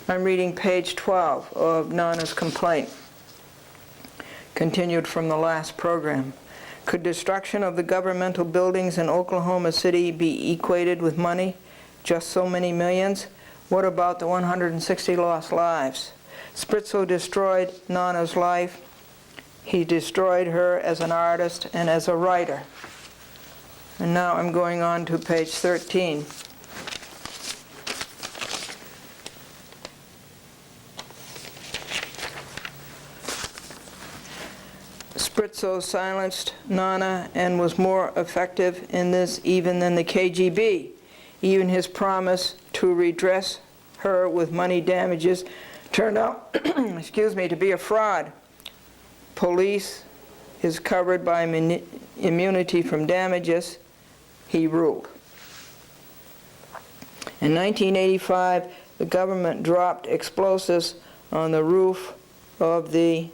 I'm reading page 12 of Nana's complaint, continued from the last program. Could destruction of the governmental buildings in Oklahoma City be equated with money? Just so many millions? What about the 160 lost lives? Spritzo destroyed Nana's life. He destroyed her as an artist and as a writer. And now I'm going on to page 13. Spritzo silenced Nana and was more effective in this even than the KGB. Even his promise to redress her with money damages turned out to be a fraud. Police is covered by immunity from damages, he ruled. In 1985, the government dropped explosives on the roof of the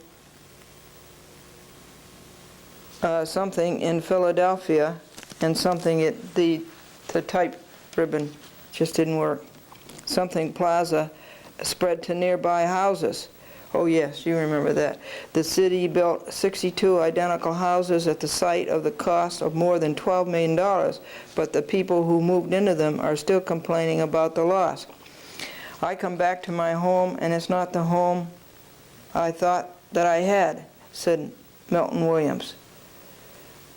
something in Philadelphia, and something at the type ribbon just didn't work. Something plaza spread to nearby houses. Oh yes, you remember that. The city built 62 identical houses at the site of the cost of more than $12 million, but the people who moved into them are still complaining about the loss. I come back to my home, and it's not the home I thought that I had, said Milton Williams.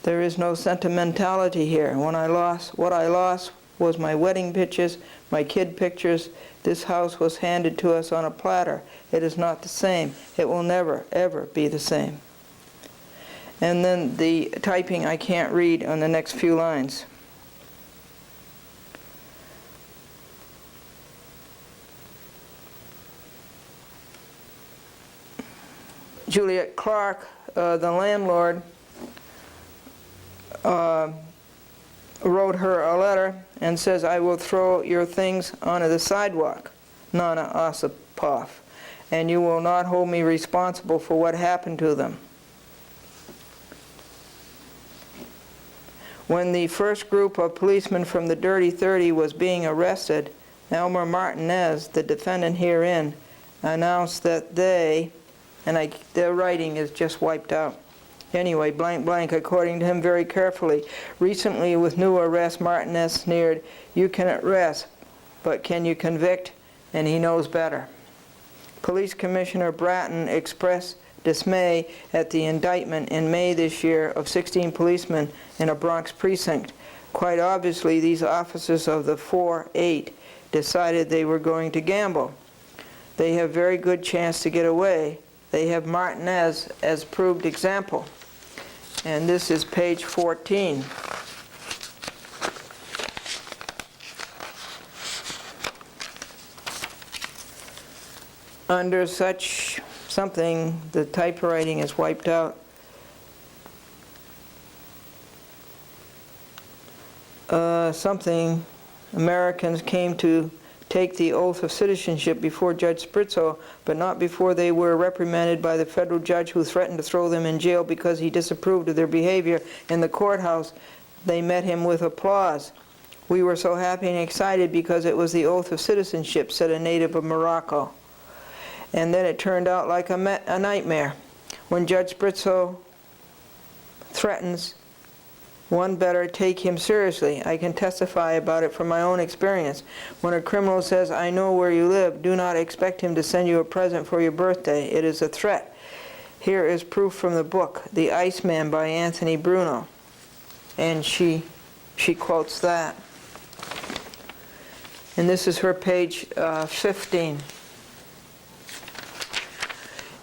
There is no sentimentality here. What I lost was my wedding pictures, my kid pictures. This house was handed to us on a platter. It is not the same. It will never, ever be the same. And then the typing I can't read on the next few lines. Juliet Clark, the landlord, wrote her a letter and says, I will throw your things onto the sidewalk, Nana Osipov, and you will not hold me responsible for what happened to them. When the first group of policemen from the Dirty 30 was being arrested, Elmer Martinez, the defendant herein, announced that they, and their writing is just wiped out. Anyway, blank blank, according to him very carefully. Recently, with new arrest, Martinez sneered, you can arrest, but can you convict? And he knows better. Police Commissioner Bratton expressed dismay at the indictment in May this year of 16 policemen in a Bronx precinct. Quite obviously, these officers of the 4-8 decided they were going to gamble. They have very good chance to get away. They have Martinez as proved example. And this is page 14. Under such something, the typewriting is wiped out. Something, Americans came to take the oath of citizenship before Judge Spritzo, but not before they were reprimanded by the federal judge who threatened to throw them in jail because he disapproved of their behavior in the courthouse. They met him with applause. We were so happy and excited because it was the oath of citizenship, said a native of Morocco. And then it turned out like a nightmare. When Judge Spritzo threatens, one better take him seriously. I can testify about it from my own experience. When a criminal says, I know where you live, do not expect him to send you a present for your birthday. It is a threat. Here is proof from the book, The Iceman by Anthony Bruno. And she quotes that. And this is her page 15.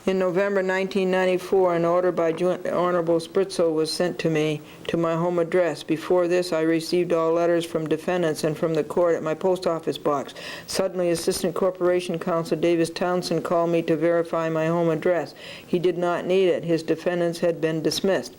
In November 1994, an order by Honorable Spritzo was sent to me to my home address. Before this, I received all letters from defendants and from the court at my post office box. Suddenly, Assistant Corporation Counsel Davis Townsend called me to verify my home address. He did not need it. His defendants had been dismissed.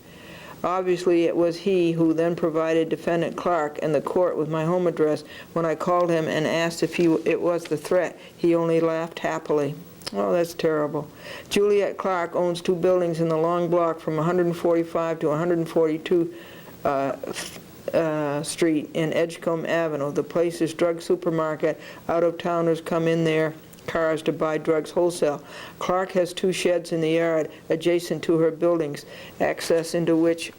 Obviously, it was he who then provided Defendant Clark and the court with my home address. When I called him and asked if it was the threat, he only laughed happily. Oh, that's terrible. Juliet Clark owns 2 buildings in the long block from 145 to 142 Street in Edgecombe Avenue. The place is drug supermarket. Out-of-towners come in their cars to buy drugs wholesale. Clark has 2 sheds in the yard adjacent to her buildings, access into which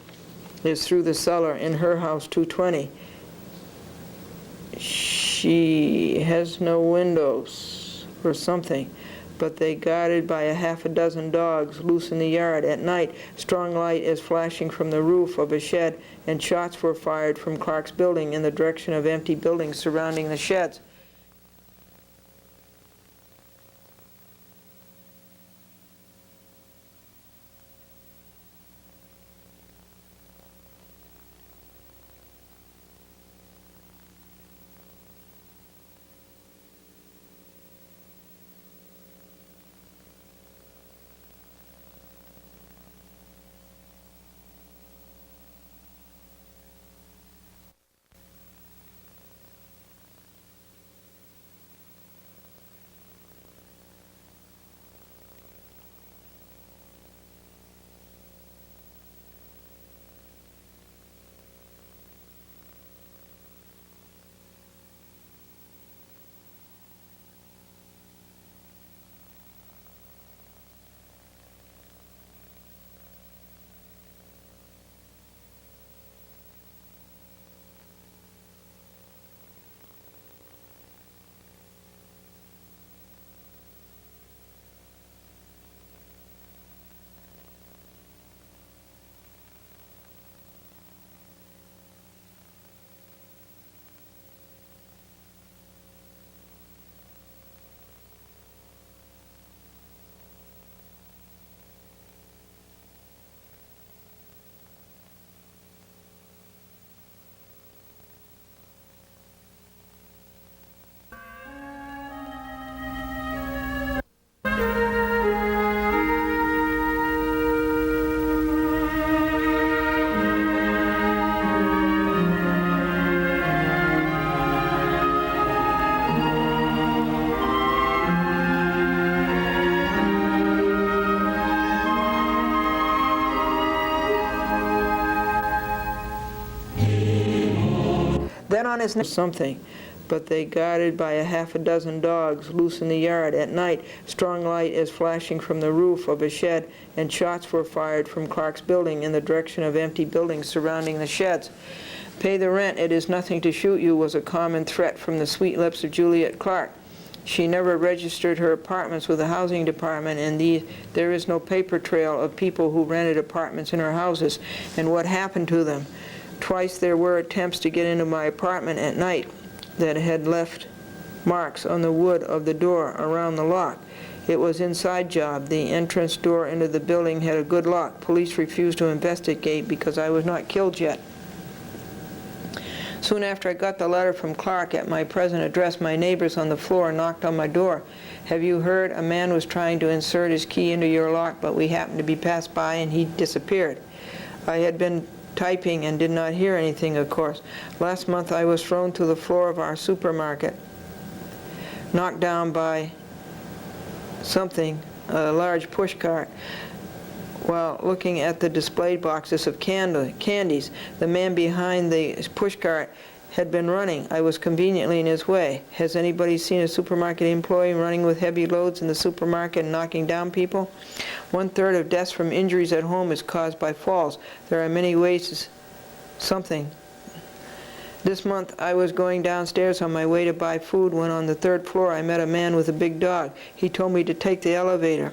is through the cellar in her house 220. She has no windows or something, but they guarded by a half a dozen dogs loose in the yard. At night, strong light is flashing from the roof of a shed, and shots were fired from Clark's building in the direction of empty buildings surrounding the sheds. Then on his neck something, but they guarded by a half a dozen dogs loose in the yard. At night, strong light is flashing from the roof of a shed, and shots were fired from Clark's building in the direction of empty buildings surrounding the sheds. "Pay the rent, it is nothing to shoot you," was a common threat from the sweet lips of Juliet Clark. She never registered her apartments with the housing department, and there is no paper trail of people who rented apartments in her houses and what happened to them. Twice there were attempts to get into my apartment at night that had left marks on the wood of the door around the lock. It was an inside job. The entrance door into the building had a good lock. Police refused to investigate because I was not killed yet. Soon after I got the letter from Clark at my present address, my neighbors on the floor knocked on my door. "Have you heard? A man was trying to insert his key into your lock, but we happened to be passed by and he disappeared." I had been typing and did not hear anything, of course. Last month I was thrown to the floor of our supermarket, knocked down by something, a large pushcart, while looking at the displayed boxes of candies. The man behind the pushcart had been running. I was conveniently in his way. Has anybody seen a supermarket employee running with heavy loads in the supermarket and knocking down people? 1/3 of deaths from injuries at home is caused by falls. There are many ways to something. This month I was going downstairs on my way to buy food when on the 3rd floor I met a man with a big dog. He told me to take the elevator,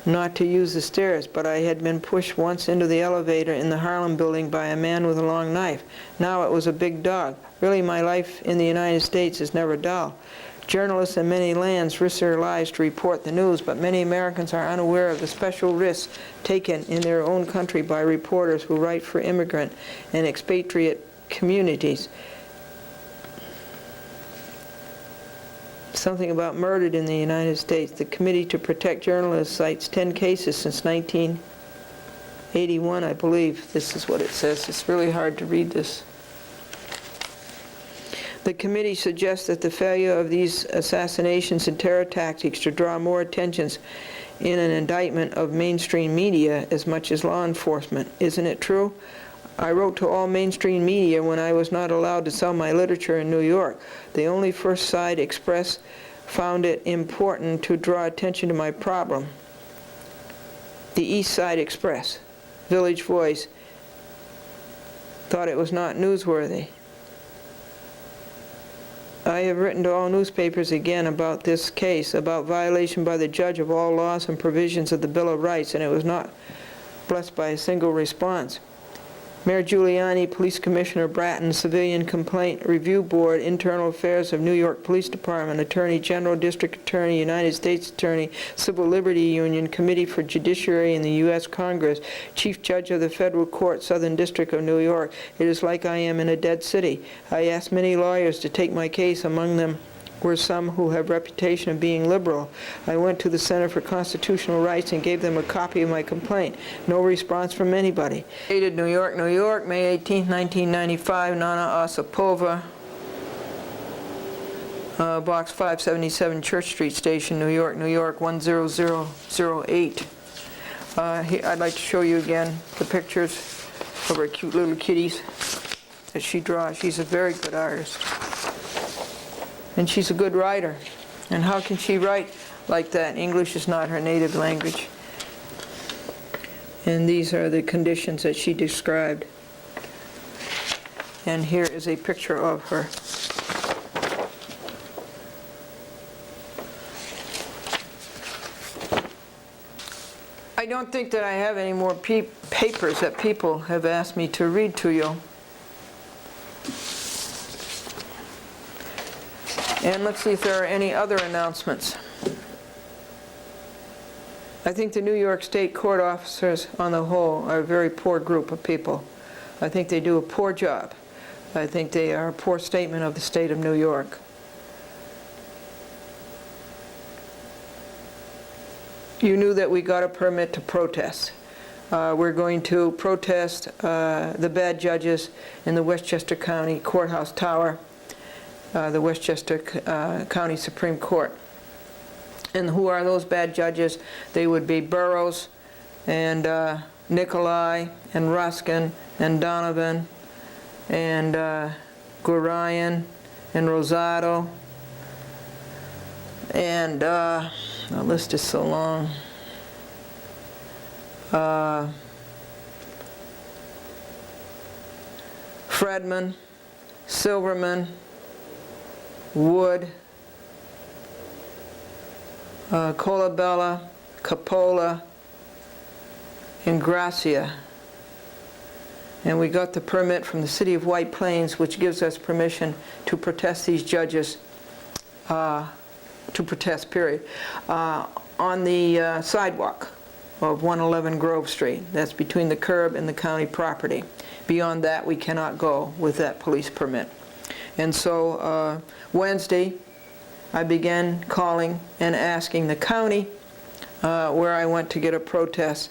not to use the stairs, but I had been pushed once into the elevator in the Harlem building by a man with a long knife. Now it was a big dog. Really, my life in the United States is never dull. Journalists in many lands risk their lives to report the news, but many Americans are unaware of the special risks taken in their own country by reporters who write for immigrant and expatriate communities. Something about murdered in the United States. The Committee to Protect Journalists cites 10 cases since 1981, I believe. This is what it says. It's really hard to read this. The committee suggests that the failure of these assassinations and terror tactics to draw more attention in an indictment of mainstream media as much as law enforcement. Isn't it true? I wrote to all mainstream media when I was not allowed to sell my literature in New York. The only First Side Express found it important to draw attention to my problem. The East Side Express, Village Voice, thought it was not newsworthy. I have written to all newspapers again about this case, about violation by the judge of all laws and provisions of the Bill of Rights, and it was not blessed by a single response. Mayor Giuliani, Police Commissioner Bratton, Civilian Complaint Review Board, Internal Affairs of New York Police Department, Attorney General, District Attorney, United States Attorney, Civil Liberty Union, Committee for Judiciary in the U.S. Congress, Chief Judge of the Federal Court, Southern District of New York. It is like I am in a dead city. I asked many lawyers to take my case. Among them were some who have reputation of being liberal. I went to the Center for Constitutional Rights and gave them a copy of my complaint. No response from anybody. Dated New York, New York, May 18, 1995, Nana Osipova, Box 577, Church Street Station, New York, New York, 10008. I'd like to show you again the pictures of her cute little kitties that she draws. She's a very good artist. And she's a good writer. And how can she write like that? English is not her native language. And these are the conditions that she described. And here is a picture of her. I don't think that I have any more papers that people have asked me to read to you. And let's see if there are any other announcements. I think the New York State court officers on the whole are a very poor group of people. I think they do a poor job. I think they are a poor statement of the state of New York. You knew that we got a permit to protest. We're going to protest the bad judges in the Westchester County Courthouse Tower, the Westchester County Supreme Court. And who are those bad judges? They would be Burroughs and Nicolai and Ruskin and Donovan and Gurion, and Rosado. And the list is so long. Fredman, Silverman, Wood, Colabella, Capola, and Gracia. And we got the permit from the City of White Plains, which gives us permission to protest these judges, to protest, period, on the sidewalk of 111 Grove Street. That's between the curb and the county property. Beyond that, we cannot go with that police permit. And so Wednesday, I began calling and asking the county where I went to get a permit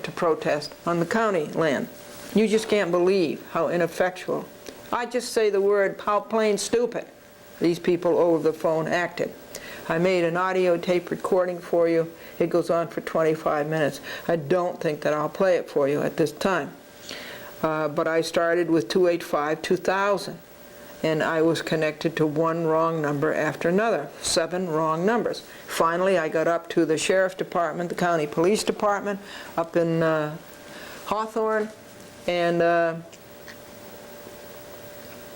to protest on the county land. You just can't believe how ineffectual. I just say the word, how plain stupid these people over the phone acted. I made an audio tape recording for you. It goes on for 25 minutes. I don't think that I'll play it for you at this time. But I started with 285-2000, and I was connected to one wrong number after another, 7 wrong numbers. Finally, I got up to the Sheriff's Department, the County Police Department, up in Hawthorne, and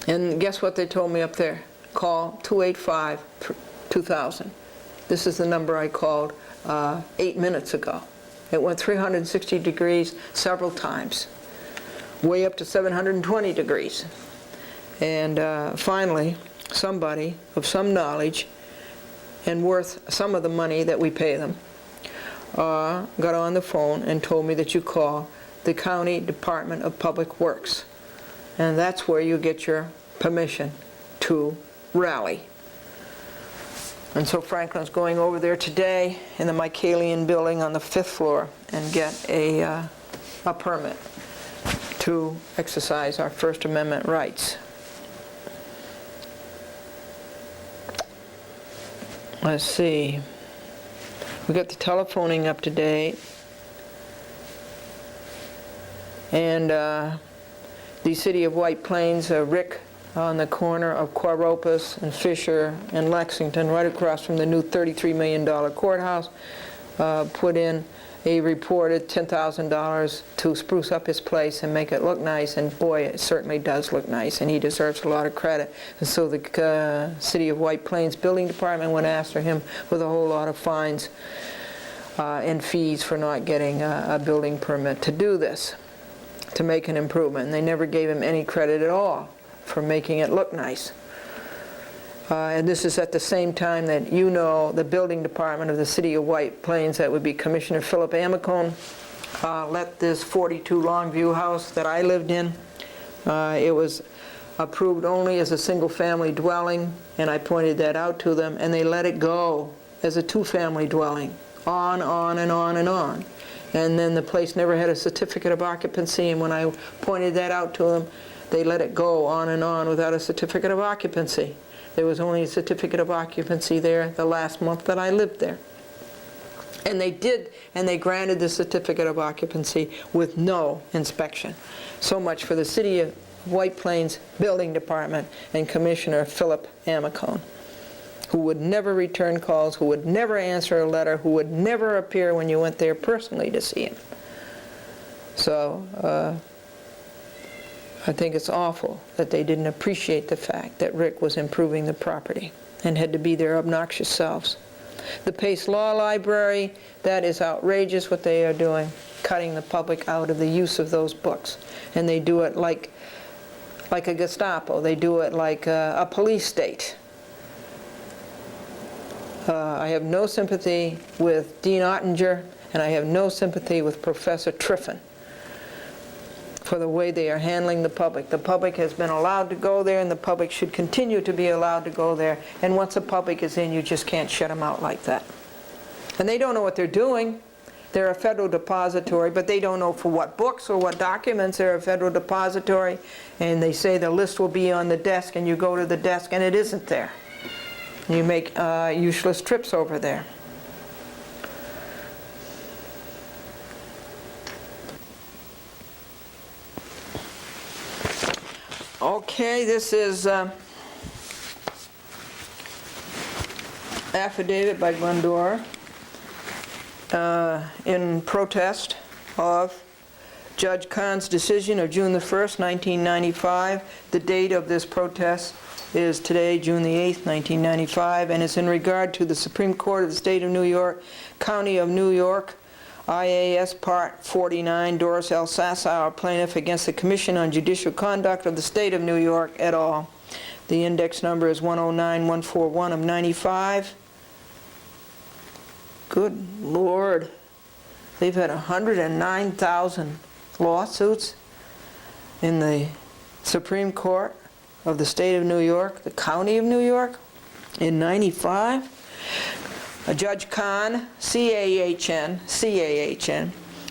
guess what they told me up there? Call 285-2000. This is the number I called 8 minutes ago. It went 360 degrees several times, way up to 720 degrees. And finally, somebody of some knowledge and worth some of the money that we pay them got on the phone and told me that you call the County Department of Public Works. And that's where you get your permission to rally. And so Franklin's going over there today in the Michaelian building on the 5th floor and get a permit to exercise our First Amendment rights. Let's see. We got the telephoning up to date. And the City of White Plains, Rick on the corner of Quaropus and Fisher and Lexington, right across from the new $33 million courthouse, put in a reported $10,000 to spruce up his place and make it look nice, and boy, it certainly does look nice, and he deserves a lot of credit. And so the City of White Plains Building Department went after him with a whole lot of fines and fees for not getting a building permit to do this, to make an improvement. And they never gave him any credit at all for making it look nice. And this is at the same time that, you know, the building department of the City of White Plains, that would be Commissioner Philip Amicone, let this 42 Longview house that I lived in, it was approved only as a single-family dwelling, and I pointed that out to them, and they let it go as a 2-family dwelling, on and on and on. And then the place never had a certificate of occupancy, and when I pointed that out to them, they let it go on and on without a certificate of occupancy. There was only a certificate of occupancy there the last month that I lived there. And they did, and they granted the certificate of occupancy with no inspection. So much for the City of White Plains Building Department and Commissioner Philip Amicone, who would never return calls, who would never answer a letter, who would never appear when you went there personally to see him. So, I think it's awful that they didn't appreciate the fact that Rick was improving the property and had to be their obnoxious selves. The Pace Law Library, that is outrageous what they are doing, cutting the public out of the use of those books. And they do it like a Gestapo. They do it like a police state. I have no sympathy with Dean Ottinger, and I have no sympathy with Professor Triffin for the way they are handling the public. The public has been allowed to go there, and the public should continue to be allowed to go there. And once the public is in, you just can't shut them out like that. And they don't know what they're doing. They're a federal depository, but they don't know for what books or what documents they're a federal depository. And they say the list will be on the desk, and you go to the desk, and it isn't there. You make useless trips over there. Okay, this is affidavit by Glendora in protest of Judge Kahn's decision of June the 1st, 1995. The date of this protest is today, June the 8th, 1995, and it's in regard to the Supreme Court of the State of New York, County of New York, IAS Part 49, Doris L. Sassower, plaintiff against the Commission on Judicial Conduct of the State of New York, et al. The index number is 109141 of 95. Good Lord. They've had 109,000 lawsuits in the Supreme Court of the State of New York, the County of New York, in 95. Judge Kahn, C-A-H-N,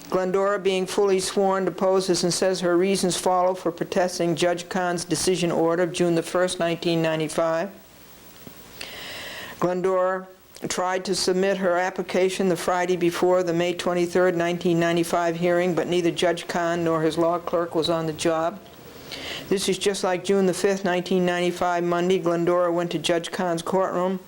Glendora, being fully sworn, deposes and says her reasons follow for protesting Judge Kahn's decision order of June the 1st, 1995. Glendora tried to submit her application the Friday before the May 23rd, 1995 hearing, but neither Judge Kahn nor his law clerk was on the job. This is just like June the 5th, 1995, Monday. Glendora went to Judge Kahn's courtroom,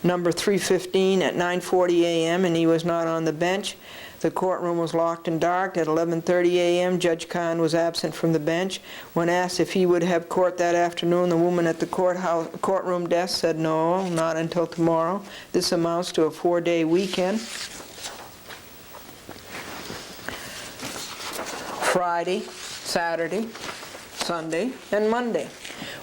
number 315, at 9:40 a.m., and he was not on the bench. The courtroom was locked and dark. At 11:30 a.m., Judge Kahn was absent from the bench. When asked if he would have court that afternoon, the woman at the courtroom desk said no, not until tomorrow. This amounts to a 4-day weekend. Friday, Saturday, Sunday, and Monday.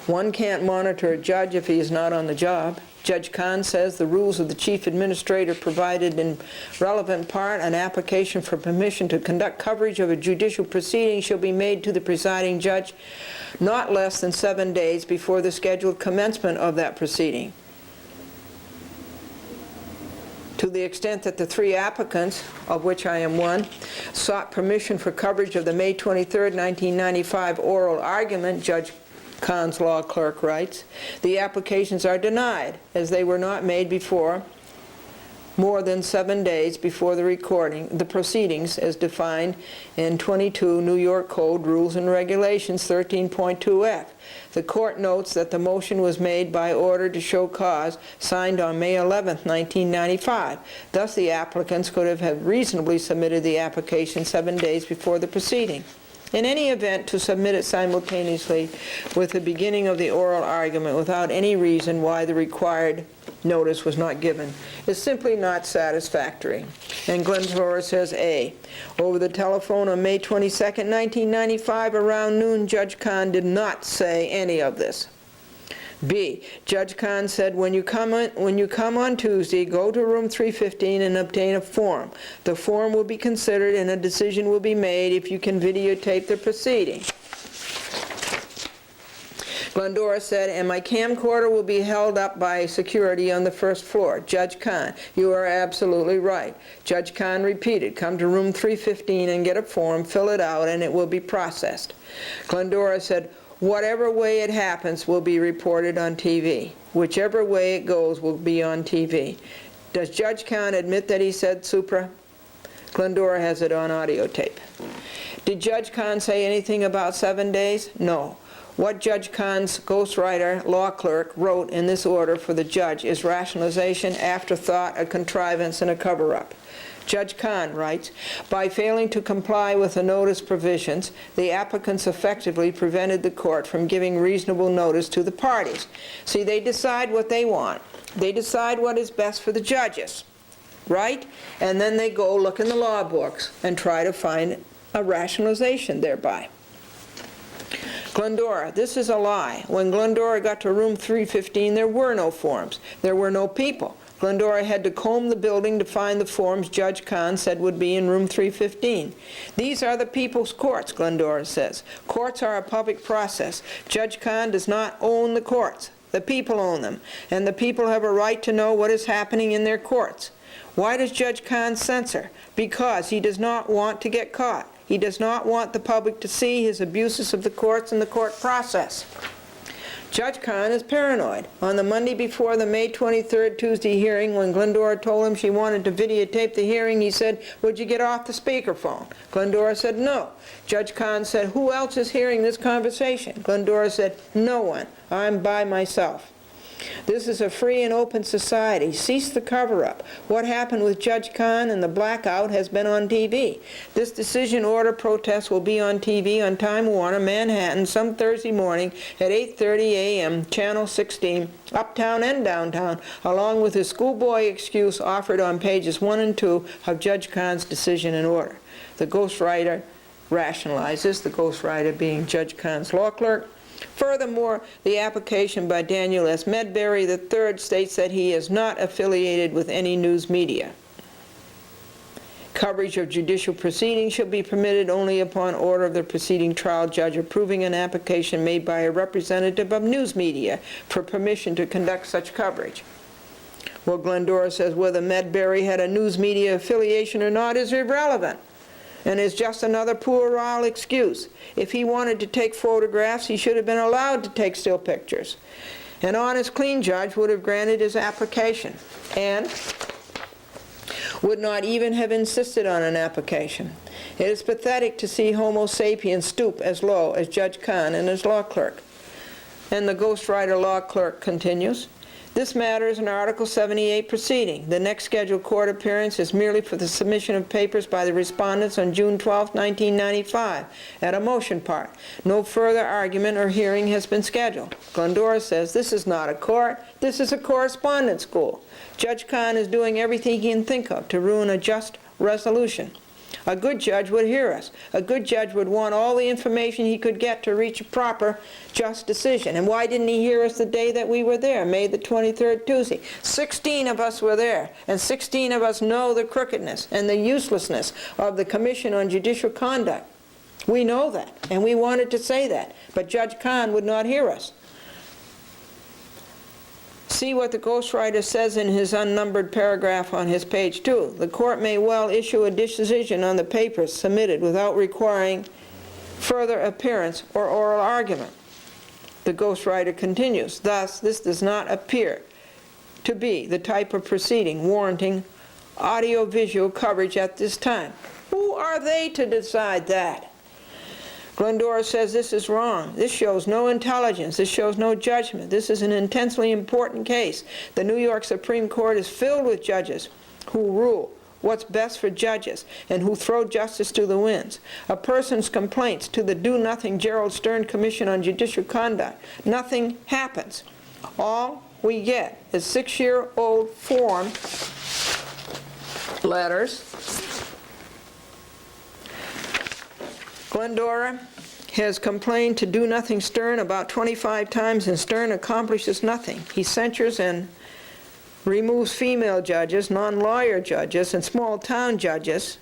One can't monitor a judge if he is not on the job. Judge Kahn says the rules of the chief administrator provided in relevant part an application for permission to conduct coverage of a judicial proceeding shall be made to the presiding judge not less than 7 days before the scheduled commencement of that proceeding. To the extent that the 3 applicants, of which I am one, sought permission for coverage of the May 23rd, 1995 oral argument, Judge Kahn's law clerk writes, the applications are denied as they were not made before more than 7 days before the proceedings as defined in 22 New York Code Rules and Regulations 13.2f. The court notes that the motion was made by order to show cause signed on May 11th, 1995. Thus the applicants could have reasonably submitted the application 7 days before the proceeding. In any event, to submit it simultaneously with the beginning of the oral argument without any reason why the required notice was not given is simply not satisfactory. And Glendora says A. Over the telephone on May 22nd, 1995, around noon, Judge Kahn did not say any of this. B. Judge Kahn said, when you come on Tuesday, go to room 315 and obtain a form. The form will be considered and a decision will be made if you can videotape the proceeding. Glendora said, and my camcorder will be held up by security on the first floor. Judge Kahn, you are absolutely right. Judge Kahn repeated, come to room 315 and get a form, fill it out, and it will be processed. Glendora said, whatever way it happens will be reported on TV. Whichever way it goes will be on TV. Does Judge Kahn admit that he said supra? Glendora has it on audio tape. Did Judge Kahn say anything about 7 days? No. What Judge Kahn's ghostwriter, law clerk, wrote in this order for the judge is rationalization, afterthought, a contrivance, and a cover-up. Judge Kahn writes, by failing to comply with the notice provisions, the applicants effectively prevented the court from giving reasonable notice to the parties. See, they decide what they want. They decide what is best for the judges, right? And then they go look in the law books and try to find a rationalization thereby. Glendora, this is a lie. When Glendora got to room 315, there were no forms. There were no people. Glendora had to comb the building to find the forms Judge Kahn said would be in room 315. These are the people's courts, Glendora says. Courts are a public process. Judge Kahn does not own the courts. The people own them, and the people have a right to know what is happening in their courts. Why does Judge Kahn censor? Because he does not want to get caught. He does not want the public to see his abuses of the courts and the court process. Judge Kahn is paranoid. On the Monday before the May 23rd Tuesday hearing, when Glendora told him she wanted to videotape the hearing, he said, "Would you get off the speakerphone?" Glendora said, "No." Judge Kahn said, "Who else is hearing this conversation?" Glendora said, "No one. I'm by myself." This is a free and open society. Cease the cover-up. What happened with Judge Kahn and the blackout has been on TV. This decision order protest will be on TV on Time Warner, Manhattan, some Thursday morning at 8:30 a.m., Channel 16, uptown and downtown, along with a schoolboy excuse offered on pages 1 and 2 of Judge Kahn's decision and order. The ghostwriter rationalizes, the ghostwriter being Judge Kahn's law clerk. Furthermore, the application by Daniel S. Medberry III states that he is not affiliated with any news media. Coverage of judicial proceedings shall be permitted only upon order of the preceding trial judge approving an application made by a representative of news media for permission to conduct such coverage. Well, Glendora says whether Medberry had a news media affiliation or not is irrelevant and is just another puerile excuse. If he wanted to take photographs, he should have been allowed to take still pictures. An honest, clean judge would have granted his application and would not even have insisted on an application. It is pathetic to see Homo sapiens stoop as low as Judge Kahn and his law clerk. And the ghostwriter law clerk continues, "This matter is an Article 78 proceeding. The next scheduled court appearance is merely for the submission of papers by the respondents on June 12, 1995, at a motion part. No further argument or hearing has been scheduled." Glendora says, "This is not a court. This is a correspondence school. Judge Kahn is doing everything he can think of to ruin a just resolution. A good judge would hear us. A good judge would want all the information he could get to reach a proper, just decision. And why didn't he hear us the day that we were there, May the 23rd, Tuesday? 16 of us were there, and 16 of us know the crookedness and the uselessness of the Commission on Judicial Conduct. We know that, and we wanted to say that, but Judge Kahn would not hear us." See what the ghostwriter says in his unnumbered paragraph on his page 2. The court may well issue a decision on the papers submitted without requiring further appearance or oral argument. The ghostwriter continues, "Thus, this does not appear to be the type of proceeding warranting audio-visual coverage at this time." Who are they to decide that? Glendora says this is wrong. This shows no intelligence. This shows no judgment. This is an intensely important case. The New York Supreme Court is filled with judges who rule what's best for judges and who throw justice to the winds. A person's complaints to the do-nothing Gerald Stern Commission on Judicial Conduct. Nothing happens. All we get is 6-year-old form letters. Glendora has complained to do-nothing Stern about 25 times, and Stern accomplishes nothing. He censures and removes female judges, non-lawyer judges, and small-town judges.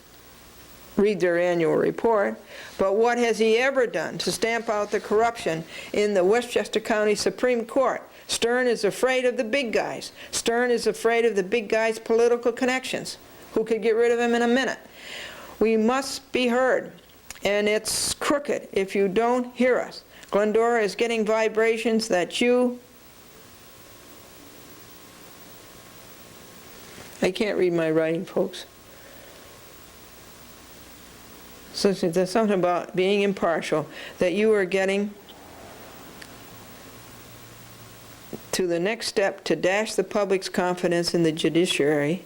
Read their annual report. But what has he ever done to stamp out the corruption in the Westchester County Supreme Court? Stern is afraid of the big guys. Stern is afraid of the big guys' political connections, who could get rid of him in a minute. We must be heard. And it's crooked if you don't hear us. Glendora is getting vibrations that I can't read my writing, folks. So there's something about being impartial, that you are getting to the next step to dash the public's confidence in the judiciary.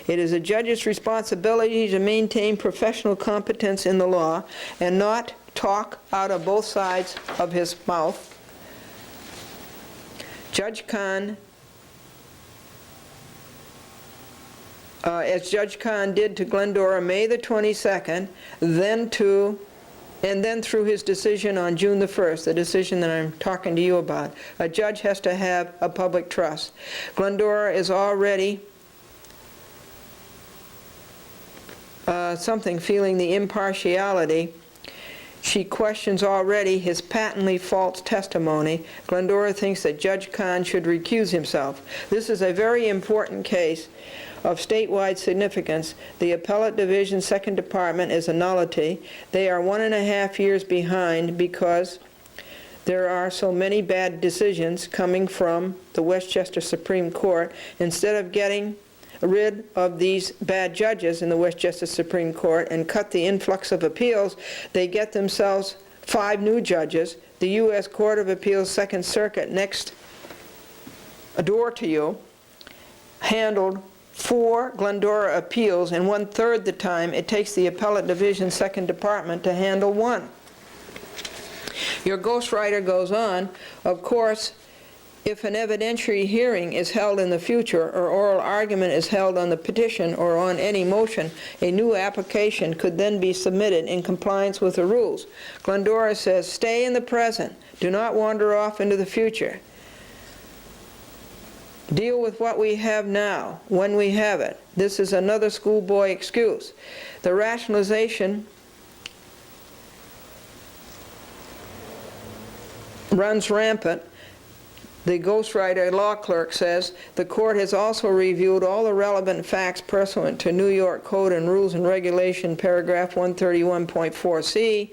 It is a judge's responsibility to maintain professional competence in the law and not talk out of both sides of his mouth. Judge Kahn, as Judge Kahn did to Glendora May the 22nd, and then through his decision on June the 1st, the decision that I'm talking to you about. A judge has to have a public trust. Glendora is already feeling the impartiality. She questions already his patently false testimony. Glendora thinks that Judge Kahn should recuse himself. This is a very important case of statewide significance. The Appellate Division, 2nd Department is a nullity. They are 1.5 years behind because there are so many bad decisions coming from the Westchester Supreme Court. Instead of getting rid of these bad judges in the Westchester Supreme Court and cut the influx of appeals, they get themselves 5 new judges. The U.S. Court of Appeals Second Circuit, next door to you, handled 4 Glendora appeals, and 1/3 the time it takes the Appellate Division Second Department to handle 1. Your ghostwriter goes on, of course, if an evidentiary hearing is held in the future or oral argument is held on the petition or on any motion, a new application could then be submitted in compliance with the rules. Glendora says, stay in the present. Do not wander off into the future. Deal with what we have now, when we have it. This is another schoolboy excuse. The rationalization runs rampant. The ghostwriter law clerk says, the court has also reviewed all the relevant facts pursuant to New York Code and Rules and Regulation, paragraph 131.4c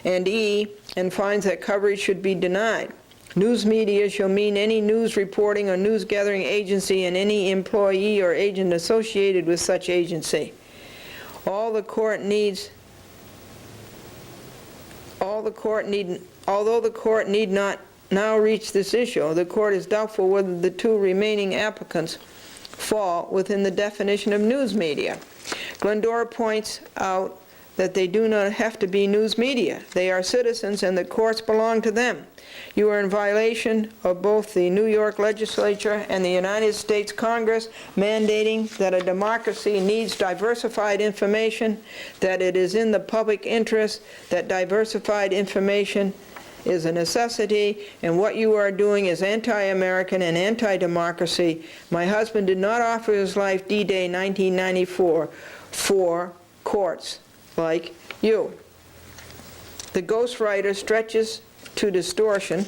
and E, and finds that coverage should be denied. News media shall mean any news reporting or news gathering agency and any employee or agent associated with such agency. Although the court need not now reach this issue, the court is doubtful whether the 2 remaining applicants fall within the definition of news media. Glendora points out that they do not have to be news media. They are citizens and the courts belong to them. You are in violation of both the New York legislature and the United States Congress, mandating that a democracy needs diversified information, that it is in the public interest, that diversified information is a necessity, and what you are doing is anti-American and anti-democracy. My husband did not offer his life D-Day 1994 for courts like you. The ghostwriter stretches to distortion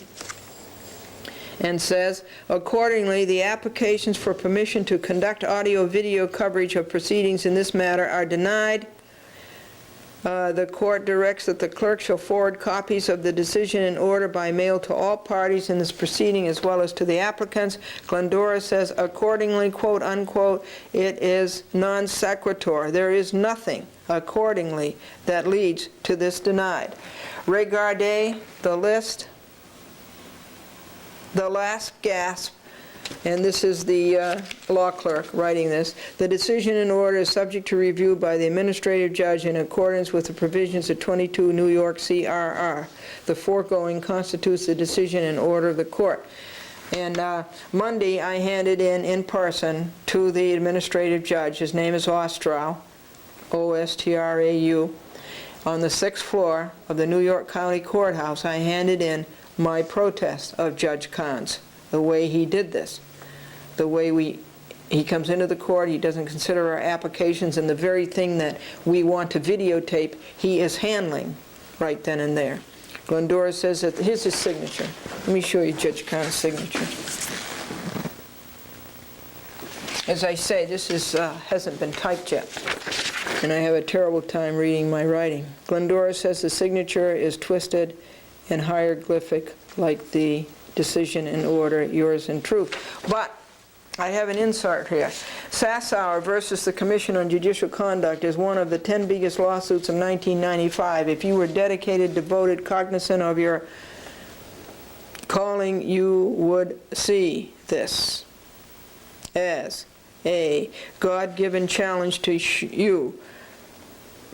and says, accordingly, the applications for permission to conduct audio-video coverage of proceedings in this matter are denied. The court directs that the clerk shall forward copies of the decision and order by mail to all parties in this proceeding as well as to the applicants. Glendora says, accordingly, quote unquote, it is non sequitur. There is nothing, accordingly, that leads to this denied. Regardez the list, the last gasp, and this is the law clerk writing this. The decision and order is subject to review by the administrative judge in accordance with the provisions of 22 New York CRR. The foregoing constitutes the decision and order of the court. And Monday I handed in person to the administrative judge. His name is Ostrau, O-S-T-R-A-U. On the 6th floor of the New York County Courthouse, I handed in my protest of Judge Kahn's. The way he did this, the way he comes into the court, he doesn't consider our applications, and the very thing that we want to videotape, he is handling right then and there. Glendora says that, here's his signature. Let me show you Judge Kahn's signature. As I say, this hasn't been typed yet, and I have a terrible time reading my writing. Glendora says the signature is twisted and hieroglyphic like the decision and order, yours in truth. But I have an insert here. Sassower versus the Commission on Judicial Conduct is one of the 10 biggest lawsuits of 1995. If you were dedicated, devoted, cognizant of your calling, you would see this as a God-given challenge to you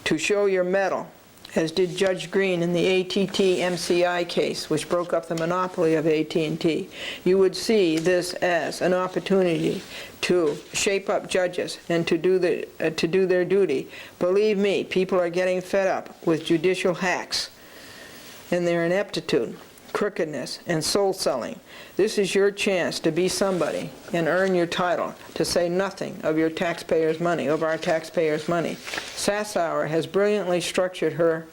to show your mettle, as did Judge Green in the AT&T-MCI case, which broke up the monopoly of AT&T. You would see this as an opportunity to shape up judges and to do their duty. Believe me, people are getting fed up with judicial hacks and their ineptitude, crookedness, and soul-selling. This is your chance to be somebody and earn your title, to say nothing of your taxpayers' money, of our taxpayers' money. Sassower has brilliantly structured her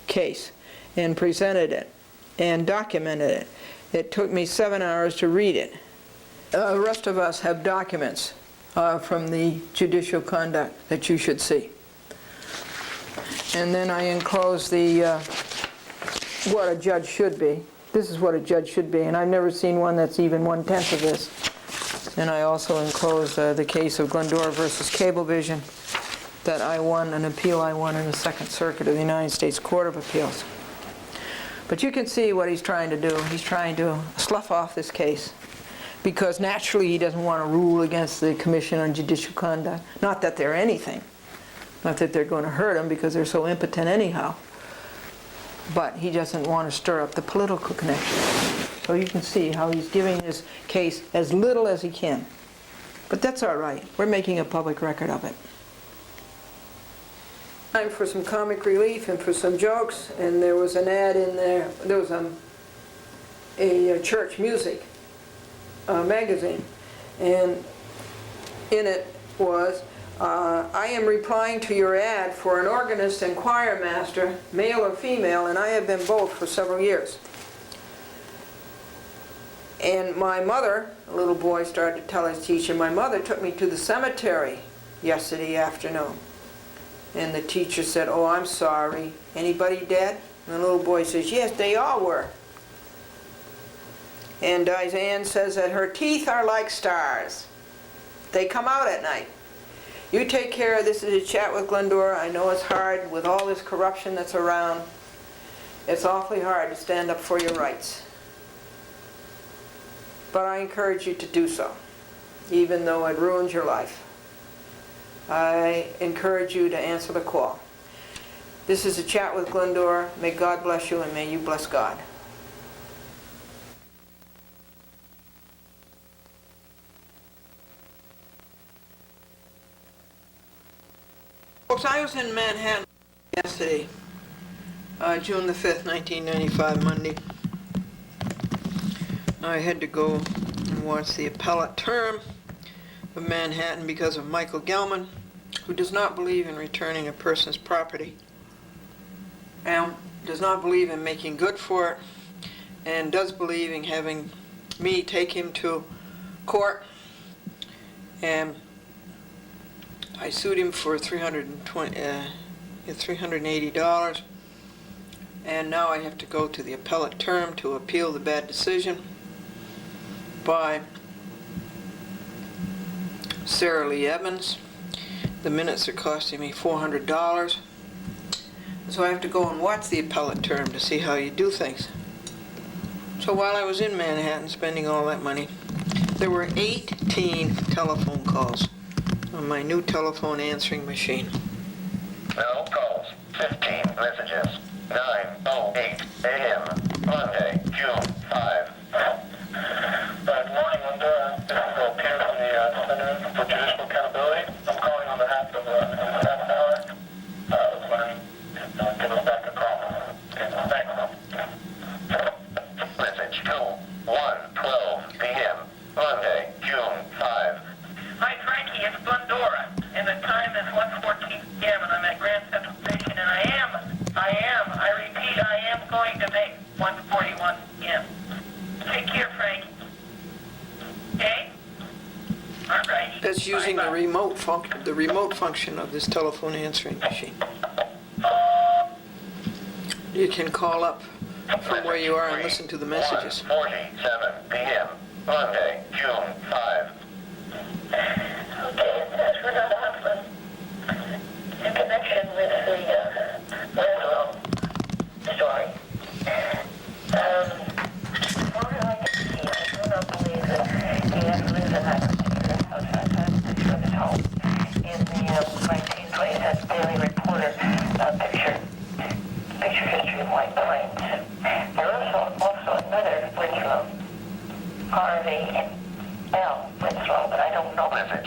case and presented it and documented it. It took me 7 hours to read it. The rest of us have documents from the judicial conduct that you should see. And then I enclose the what a judge should be. This is what a judge should be, and I've never seen one that's even 1/10 of this. And I also enclosed the case of Glendora versus Cablevision that I won, an appeal I won in the Second Circuit of the United States Court of Appeals. But you can see what he's trying to do. He's trying to slough off this case because naturally he doesn't want to rule against the Commission on Judicial Conduct. Not that they're anything. Not that they're going to hurt him because they're so impotent anyhow. But he doesn't want to stir up the political connection. So you can see how he's giving his case as little as he can. But that's all right. We're making a public record of it. Time for some comic relief and for some jokes, and there was an ad in there. There was a church music magazine, and in it was, I am replying to your ad for an organist and choir master, male or female, and I have been both for several years. And my mother, a little boy started to tell his teacher, my mother took me to the cemetery yesterday afternoon. And the teacher said, oh, I'm sorry. Anybody dead? And the little boy says, yes, they all were. And Diane says that her teeth are like stars. They come out at night. You take care of this. Is a chat with Glendora. I know it's hard with all this corruption that's around. It's awfully hard to stand up for your rights. But I encourage you to do so, even though it ruins your life. I encourage you to answer the call. This is a chat with Glendora. May God bless you and may you bless God. Folks, I was in Manhattan yesterday, June the 5th, 1995, Monday. I had to go and watch the appellate term of Manhattan because of Michael Gelman, who does not believe in returning a person's property and does not believe in making good for it and does believe in having me take him to court. And I sued him for $380, and now I have to go to the appellate term to appeal the bad decision by Sarah Lee Evans. The minutes are costing me $400. So I have to go and watch the appellate term to see how you do things. So while I was in Manhattan spending all that money, there were 18 telephone calls on my new telephone answering machine. No calls. 15 messages. 9:08 a.m. Monday, June 5. Good morning, Glendora. This is Bill Pierce from the Center for Judicial Accountability. I'm calling on behalf of the staff hour. I was wondering if give us back a call. Okay, thanks. Message 2:12 p.m. Monday, June 5. Hi, Frankie. It's Glendora, and the time is 1:14 p.m. and I'm at Grand Central Station, and I repeat, I am going to make 1:41 p.m. Take care, Frankie. Okay? All right. That's using the remote function of this telephone answering machine. You can call up from where you are and listen to the messages. 1:47 p.m. Monday, June 5. Okay, that's for the husband. In connection with the Laszlo story. Far as I can see, I do not believe that he ever lived in that particular house outside the picture of his home. In the 1920s, that's daily reported picture history of White Plains. There is also another Winslow, Harvey L. Winslow, but I don't know. Message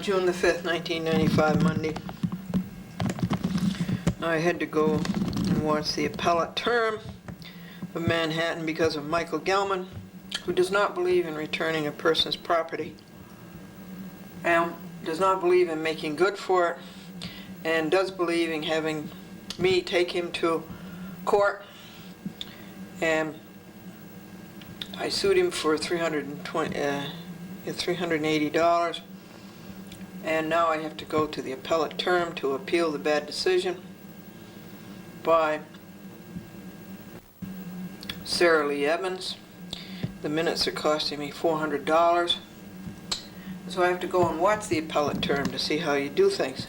June the 5th, 1995, Monday. I had to go and watch the appellate term of Manhattan because of Michael Gelman, who does not believe in returning a person's property and does not believe in making good for it, and does believe in having me take him to court. And I sued him for $380, and now I have to go to the appellate term to appeal the bad decision by Sarah Lee Evans. The minutes are costing me $400, so I have to go and watch the appellate term to see how you do things.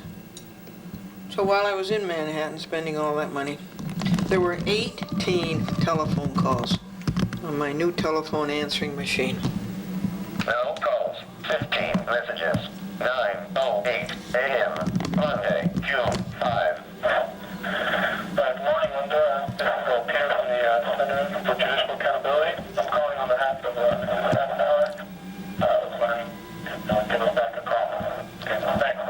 So while I was in Manhattan spending all that money, there were 18 telephone calls on my new telephone answering machine. No calls. 15 messages. 9:08 a.m. Monday, June 5. Good morning, Glendora. This is Bill Pierce from the Center for Judicial Accountability. I'm calling on behalf of half an hour. I was wondering if you would give us back a call. Okay, thanks.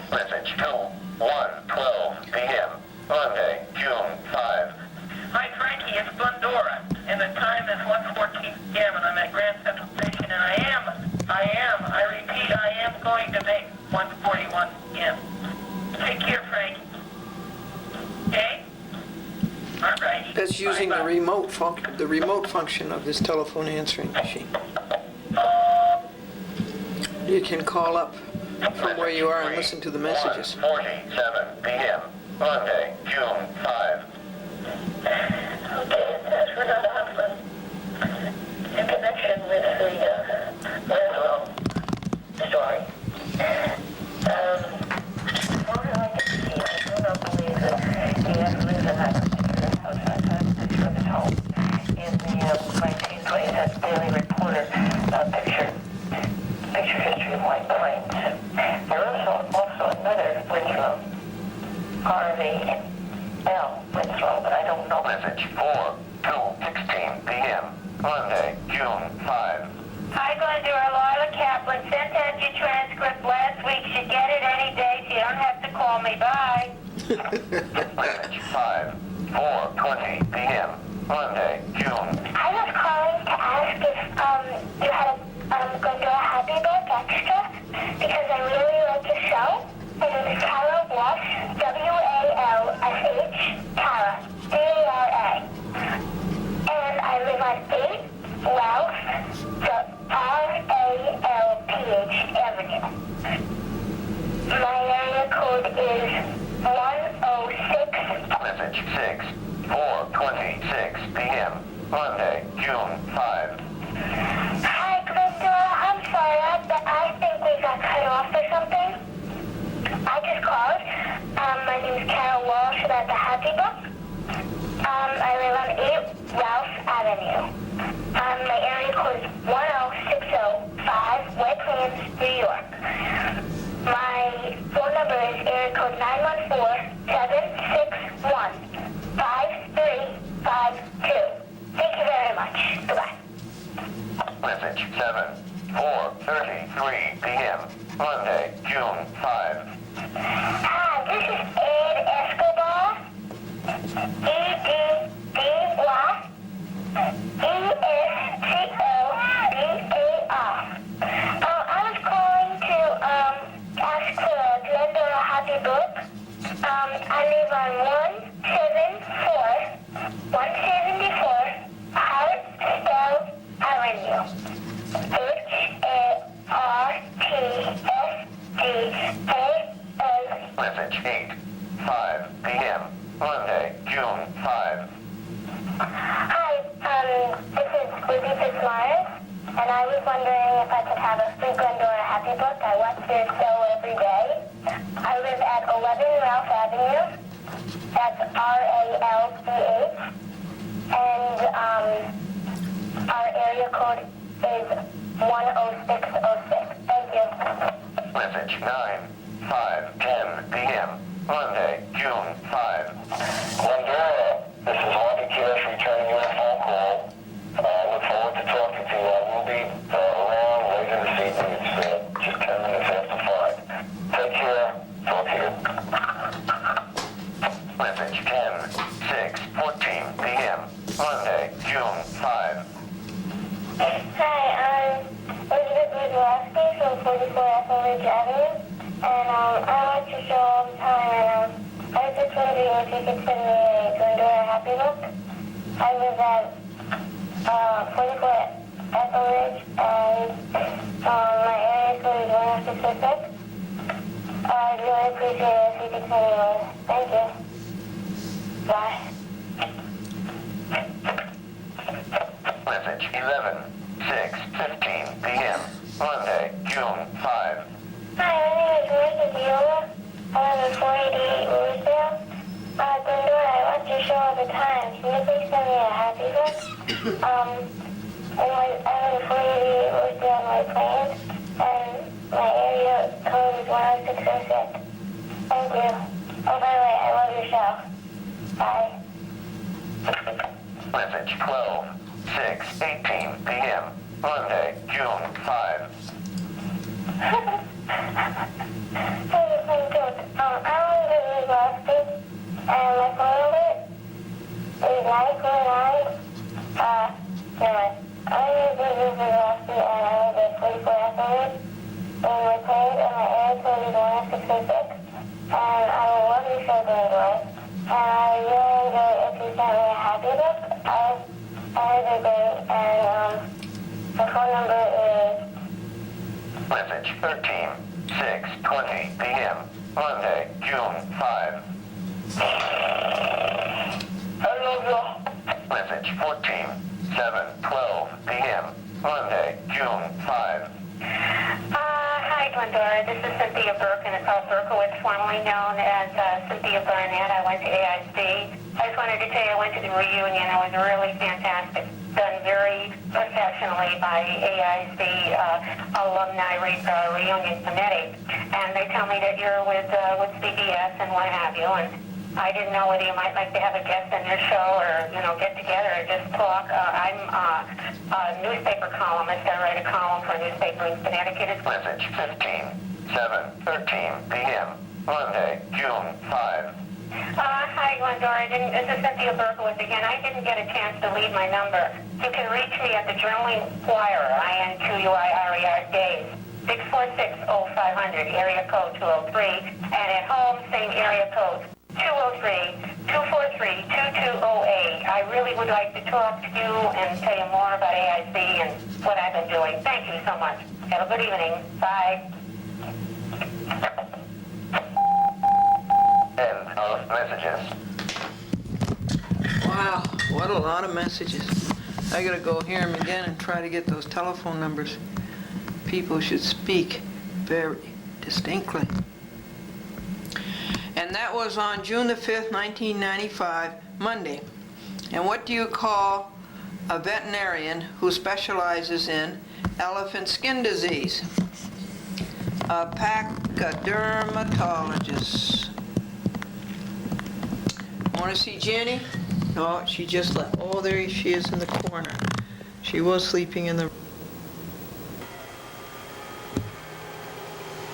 Message 2:12 p.m. Monday, June 5. Hi, Frankie, it's Glendora, and the time is 1:14 p.m. and I'm at Grand Central Station, and I repeat, I am going to make 1:41 p.m. Take care, Frankie. Okay? All right. That's using the remote function of this telephone answering machine. You can call up from where you are and listen to the messages. 1:47 p.m. Monday, June 5. Okay, that's for another husband. In connection with the Laszlo story. What would I like to see? I do not believe that he ever lived in that particular house. I've had a picture of his home in the 1920s. That's daily reported picture history of White Plains. There is also another Winslow, R.V.L. Winslow, but I don't know. Message 4:16 p.m. Monday, June 5. Hi, Glendora. Lila Kaplan. Sent out your transcript last week. Should get it any day, so you don't have to call me. Bye. Message 4:20 p.m. Monday, June. I was calling to ask if you had a Glendora Happy Book extra, because I really like the show. My name is Tara Walsh, W-A-L-S-H, Tara, D-A-R-A. And I live on 8 Ralph, R-A-L-P-H Avenue. My area code is 106. Message 4:26 p.m. Monday, June 5. Hi, Glendora. I'm sorry. I think we got cut off or something. I just called. My name is Carol Walsh about the Happy Book. I live on 8 Ralph Avenue. My area code is 10605, White Plains, New York. My phone number is area code 914-761-5352. Thank you very much. Goodbye. Message 4:33 p.m. Monday, June 5. Hi, this is Ed Escobar. E-D-D-Y. E-S-C-O-B-A-R. I was calling to ask for a Glendora Happy Book. I live on 174 Hartsdale Avenue. Hartsdale. Message 8:05 p.m. Monday, June 5. Hi, this is Lizzie Fitzmyers, and I was wondering if I could have a free Glendora Happy Book. I watch your show every day. I live at 11 Ralph Avenue. That's R-A-L-C-H. And our area code is 10606. Thank you. Message 9:10 p.m. Monday, June 5. Glendora, this is Marty Kish returning your phone call. I look forward to talking to you. I will be around later this evening. It's Hi, I'm Elizabeth Wojciechowski from 44 Etheridge Avenue, and I watch your show all the time, and I was just wondering if you could send me a Glendora Happy Book. I live at 44 Etheridge, and my area code is 166. I'd really appreciate it if you could send me one. Thank you. Bye. Message 11:6:15 p.m. Monday, June 5. Hi, my name is Marissa Viola. I live at 488 Rosedale. Glendora, I watch your show all the time. Can you please send me a happy book? I live at 488 Rosedale, White Plains, and my area code is 10606. Thank you. Oh, by the way, I love your show. Bye. Message 12:6:18 p.m. Monday, June 5. Hey, thank you. I want to be Rusty, and my phone number is 949. Never mind. I want to be Rusty, and I live at 44 Etheridge in my place, and my area code is 10606. And I love your show, Glendora. And I really enjoy if you sent me a happy book. I have a day, and my phone number is... Message 13:6:20 p.m. Monday, June 5. Hello, Joe. Message 14:7:12 p.m. Monday, June 5. Hi, Glendora. This is Cynthia Berkowitz, formerly known as Cynthia Barnett. I went to AIC. I just wanted to tell you I went to the reunion. It was really fantastic. Done very professionally by AIC Alumni Reunion Committee. And they tell me that you're with CBS and what have you. And I didn't know whether you might like to have a guest on your show or, get together and just talk. I'm a newspaper columnist. I write a column for a newspaper in Connecticut. Message 15:7:13 p.m. Monday, June 5. Hi, Glendora. This is Cynthia Berkowitz again. I didn't get a chance to leave my number. You can reach me at the Journal Inquirer, INQUIRER days, 646-0500, area code 203, and at home, same area code, 203-243-2208. I really would like to talk to you and tell you more about AIC and what I've been doing. Thank you so much. Have a good evening. Bye. End of messages. Wow, what a lot of messages. I gotta go hear them again and try to get those telephone numbers. People should speak very distinctly. And that was on June the 5th, 1995, Monday. And what do you call a veterinarian who specializes in elephant skin disease? A pachydermatologist. Want to see Jenny? No, she just left. Oh, there she is in the corner. She was sleeping in the...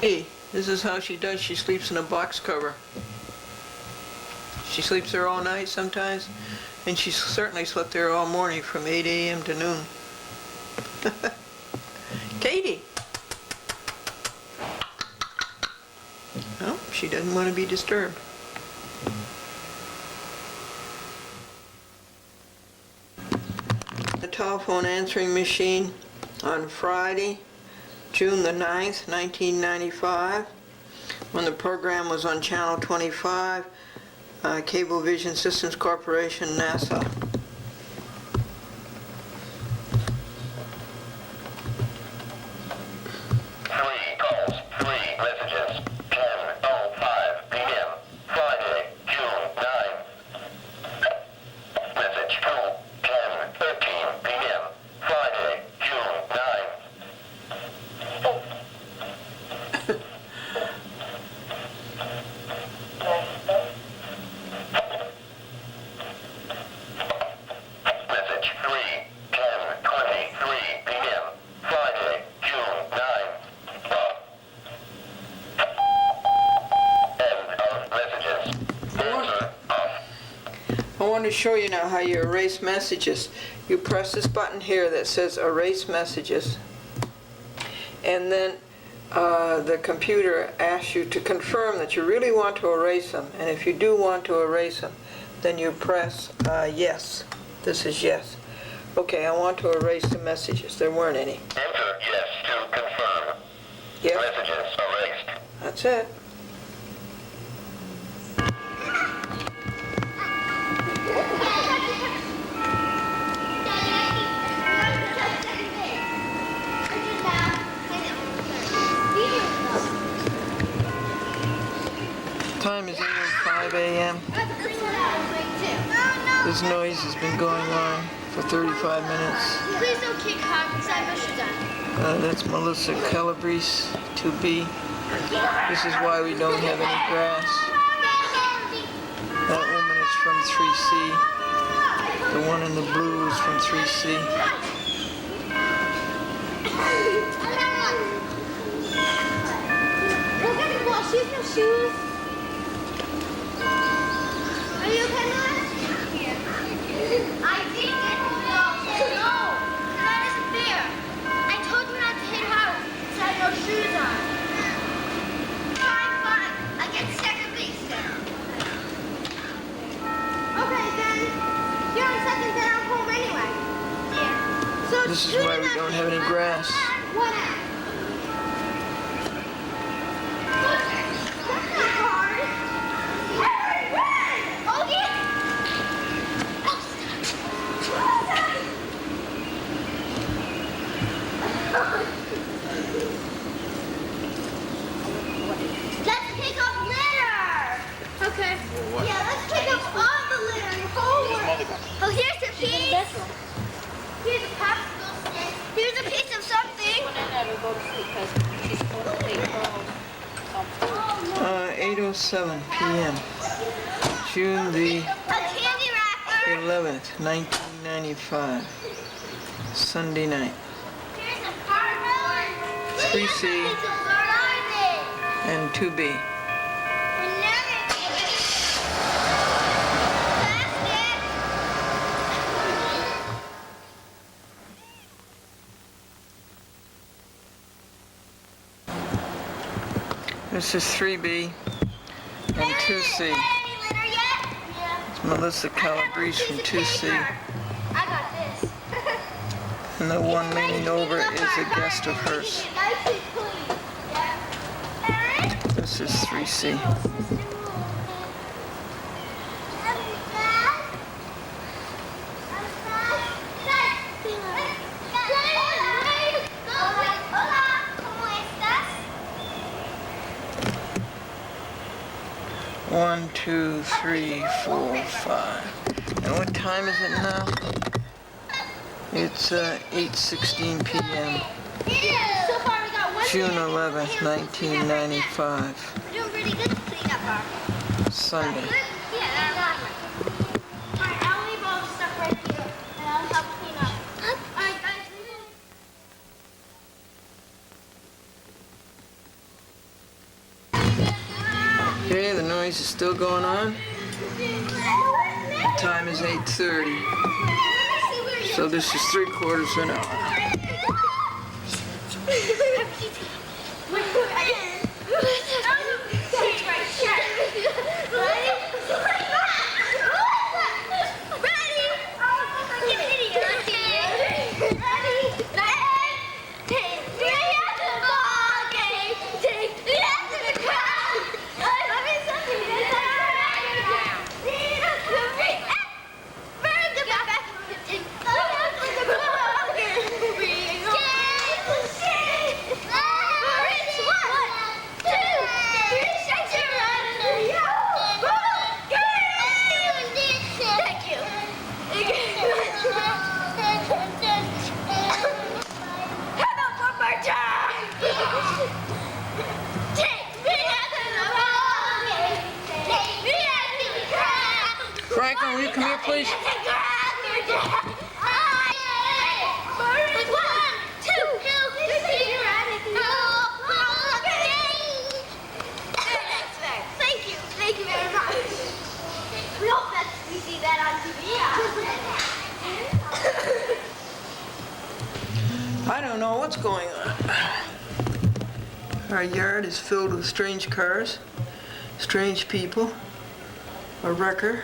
Hey, this is how she does. She sleeps in a box cover. She sleeps there all night sometimes, and she certainly slept there all morning from 8 a.m. to noon. Katie! Oh, she doesn't want to be disturbed. The telephone answering machine on Friday, June the 9th, 1995, when the program was on Channel 25, Cablevision Systems Corporation, NASA. 3 calls, 3 messages. 10:05 p.m. Friday, June 9. Message 2:10:13 p.m. Friday, June 9. to show you now how you erase messages. You press this button here that says erase messages, and then the computer asks you to confirm that you really want to erase them. And if you do want to erase them, then you press yes. This is yes. Okay, I want to erase the messages. There weren't any. Enter yes to confirm. Yes, Messages erased. that's it. Time is 8:05 a.m. This noise has been going on for 35 minutes. Please don't kick hard because I know she's done. That's Melissa Calabrese, 2B. This is why we don't have any grass. That woman is from 3C. The one in the blue is from 3C. We're gonna wash your shoes. Are you okay, Mom? I didn't. No, that isn't fair. I told you not to hit hard, so I had no shoes on. Fine. I get second base then. Okay, then. You're on second, then I'm home anyway. Yeah. So This is why we don't have any grass. What? That's not hard. Okay. Let's pick up litter. Okay. Yeah, let's pick up all the litter and homework. Oh, here's a piece. Here's a popsicle stick. Here's a piece of something. 8:07 p.m. June the A candy wrapper. 11th, 1995. Sunday night. Here's a cardboard. 3C It's a garbage. and 2B. This is 3B and 2C. It's Melissa Calabrese from 2C. I got this. And the one leaning over is a guest of hers. This is 3C. One, two, three, 4, 5. And what time is it now? It's 8:16 p.m. So far we got one. June 11th, 1995. We're doing pretty good to clean up our. Sunday. Yeah, that's awesome. Alright, I'll leave all the stuff right here and I'll help clean up. Alright, guys, leave it. Okay, the noise is still going on. The time is 8:30. So this is 3/4 of an hour. I don't know what's going on. Our yard is filled with strange cars, strange people, a wrecker.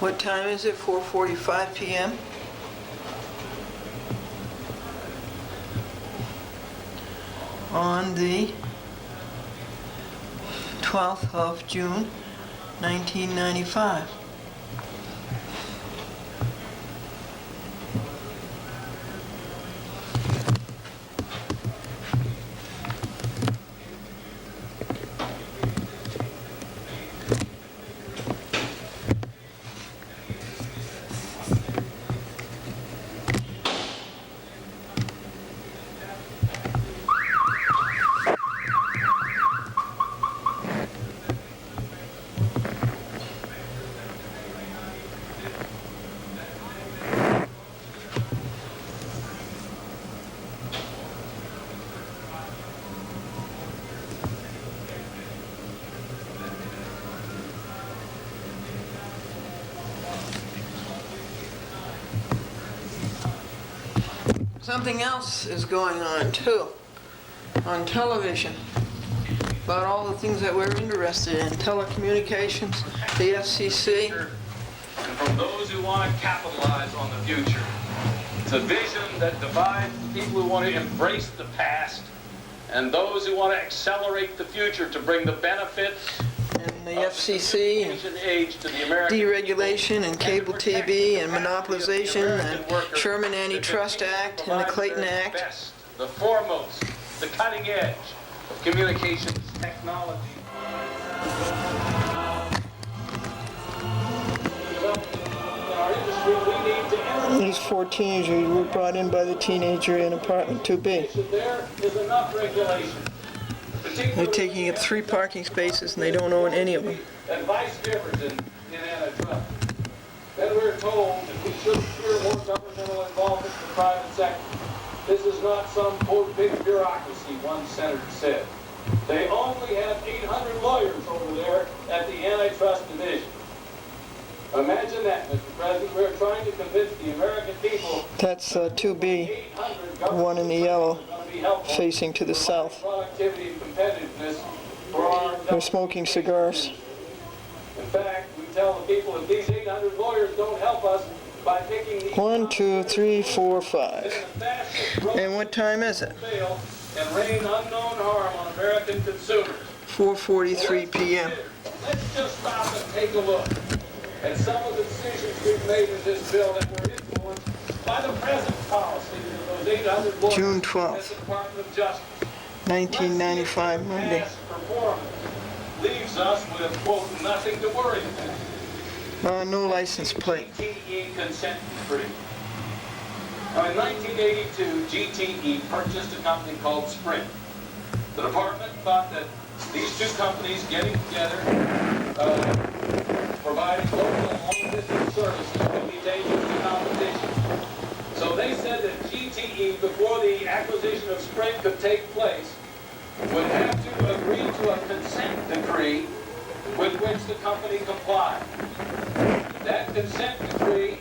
What time is it? 4:45 p.m. on the 12th of June, 1995. Something else is going on too, on television, about all the things that we're interested in, telecommunications, the FCC. And from those who want to capitalize on the future. It's a vision that divides the people who want to embrace the past and those who want to accelerate the future to bring the benefits And the FCC and age to the American deregulation and cable TV and monopolization and Sherman Antitrust Act and the Clayton Act. Best, the foremost, the cutting edge of communications technology. In our industry, we need to enter. These 4 teenagers were brought in by the teenager in apartment 2B. There is enough regulation. They're taking up 3 parking spaces and they don't own any of them. Advice differs in antitrust. Then we're told that we should fear more governmental involvement in the private sector. This is not some, quote, big bureaucracy, one senator said. They only have 800 lawyers over there at the antitrust division. Imagine that, Mr. President. We're trying to convince the American people That's 2B, one in the yellow, facing to the south. productivity and competitiveness for our They're smoking cigars. In fact, we tell the people if these 800 lawyers don't help us by picking these 1, 2, 3, 4, 5. then the fastest road And what time is it? fail and rain unknown harm on American consumers. 4:43 p.m. Let's just stop and take a look at some of the decisions we've made in this bill that were influenced by the present policies of those 800 lawyers June at 12th. the Department of Justice. 1995, Monday. Past performance leaves us with, quote, nothing to worry about. No license plate. GTE consent decree. Now, in 1982, GTE purchased a company called Sprint. The department thought that these two companies getting together, providing local and long-distance services would be dangerous to competition. So they said that GTE, before the acquisition of Sprint could take place, would have to agree to a consent decree with which the company complied. That consent decree,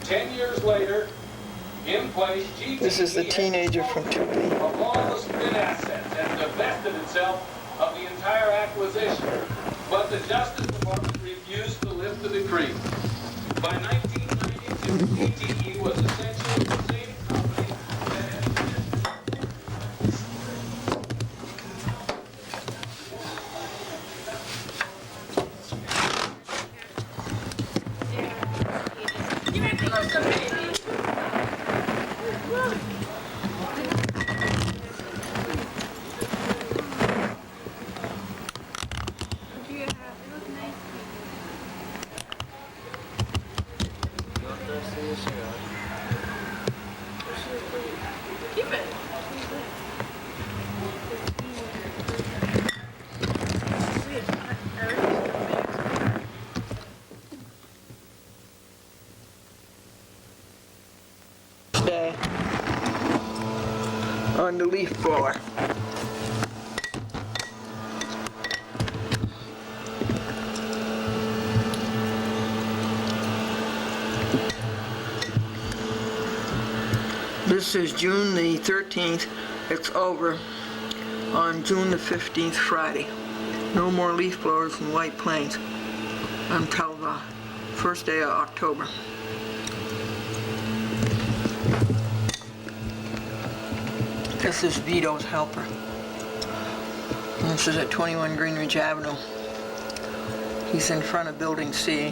10 years later, in place, GTE This is the teenager from 2B. of all the Sprint assets and divested itself of the entire acquisition. But the Justice Department refused to lift the decree. By 1992, GTE was essentially the same company that had Day on the leaf blower. This is June the 13th. It's over on June the 15th, Friday. No more leaf blowers in White Plains until the first day of October. This is Vito's helper. And this is at 21 Greenridge Avenue. He's in front of Building C.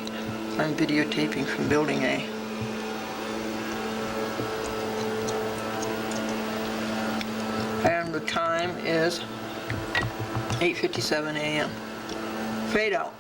I'm videotaping from Building A. And the time is 8:57 a.m. Fade out.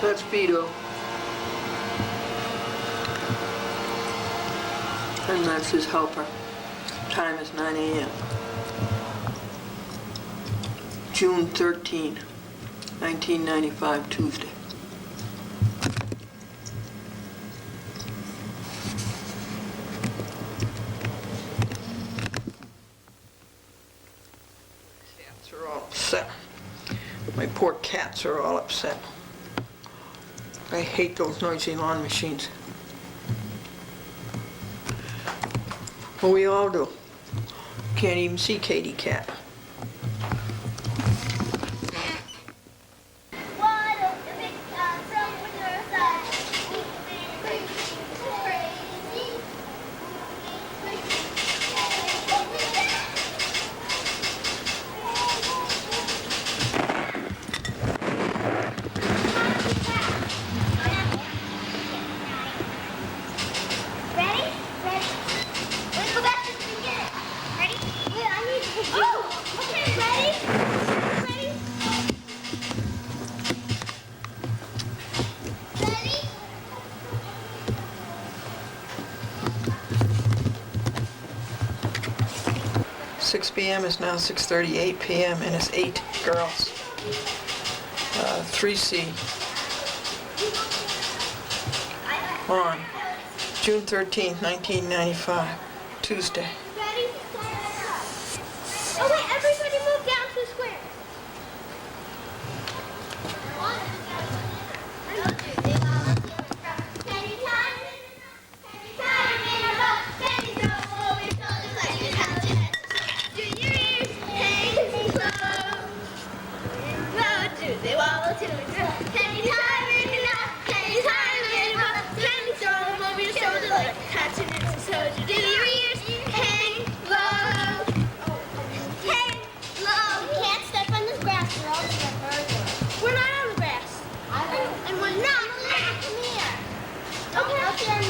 That's Vito. And that's his helper. Time is 9 a.m. June 13, 1995, Tuesday. Cats are all upset. My poor cats are all upset. I hate those noisy lawn machines. Well, we all do. Can't even see Katie Cat. Oh, okay, ready? Ready? 6 p.m. is now 6:38 p.m. and it's 8 girls. 3C. On June 13th, 1995, Tuesday. Ready? Oh wait, everybody move down to the square.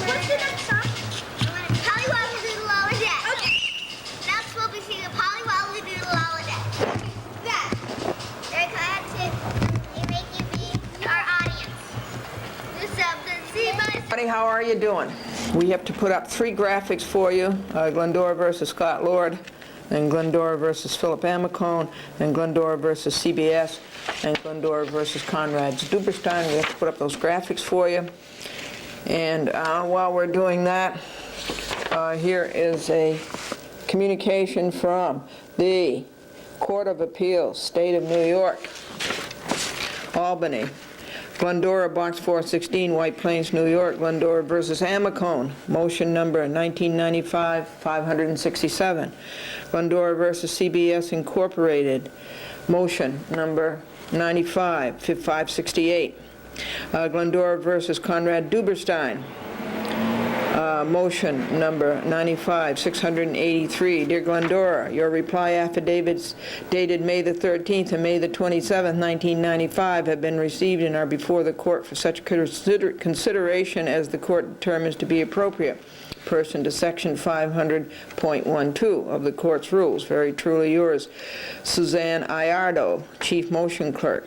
What's the next song? Polly do the lower deck. Okay. Next we'll be singing Polly do the lower deck. That. Eric, I had to make you be our audience. Do something, see my... Buddy, how are you doing? We have to put up 3 graphics for you. Glendora versus Scott Lord, then Glendora versus Philip Amicone, then Glendora versus CBS, and Glendora versus Conrad's Duberstein. We have to put up those graphics for you. And while we're doing that, here is a communication from the Court of Appeals, State of New York, Albany. Glendora, Box 416, White Plains, New York, Glendora versus Amacone, motion number 1995-567. Glendora versus CBS Incorporated, motion number 95-568. Glendora versus Conrad Duberstein, motion number 95-683. Dear Glendora, your reply affidavits dated May the 13th and May the 27th, 1995 have been received and are before the court for such consideration as the court determines to be appropriate, pursuant to section 500.12 of the court's rules. Very truly yours, Suzanne Iardo, Chief Motion Clerk.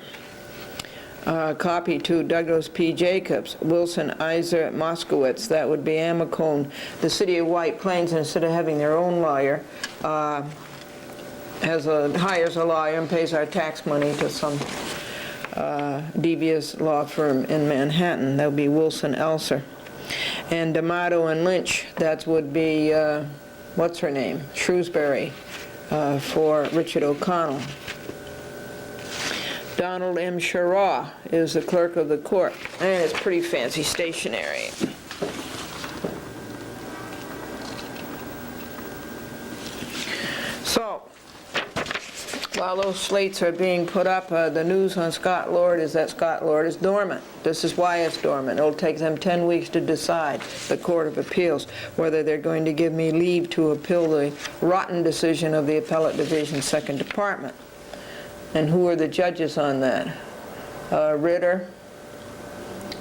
Copy to Douglas P. Jacobs, Wilson Iser Moskowitz, that would be Amacone. The City of White Plains, instead of having their own lawyer, hires a lawyer and pays our tax money to some devious law firm in Manhattan. That would be Wilson Elser. And D'Amato and Lynch, that would be, what's her name? Shrewsbury, for Richard O'Connell. Donald M. Sharaw is the clerk of the court, and it's pretty fancy stationery. So, while those slates are being put up, the news on Scott Lord is that Scott Lord is dormant. This is why it's dormant. It'll take them 10 weeks to decide, the Court of Appeals, whether they're going to give me leave to appeal the rotten decision of the Appellate Division, 2nd Department. And who are the judges on that? Ritter,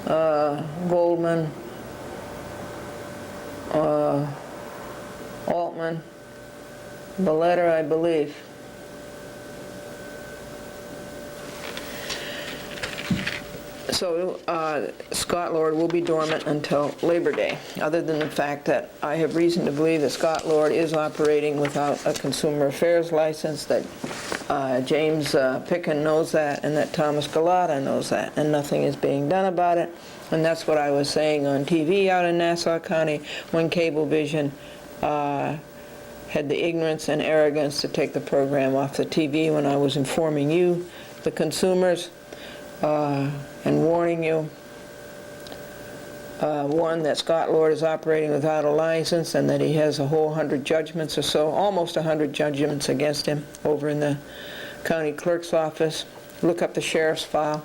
Goldman, Altman, Balletta, I believe. So Scott Lord will be dormant until Labor Day, other than the fact that I have reason to believe that Scott Lord is operating without a consumer affairs license, that James Picken knows that, and that Thomas Galata knows that, and nothing is being done about it. And that's what I was saying on TV out in Nassau County when Cablevision had the ignorance and arrogance to take the program off the TV when I was informing you, the consumers, and warning you, one, that Scott Lord is operating without a license and that he has a whole 100 judgments or so, almost 100 judgments against him over in the county clerk's office. Look up the sheriff's file.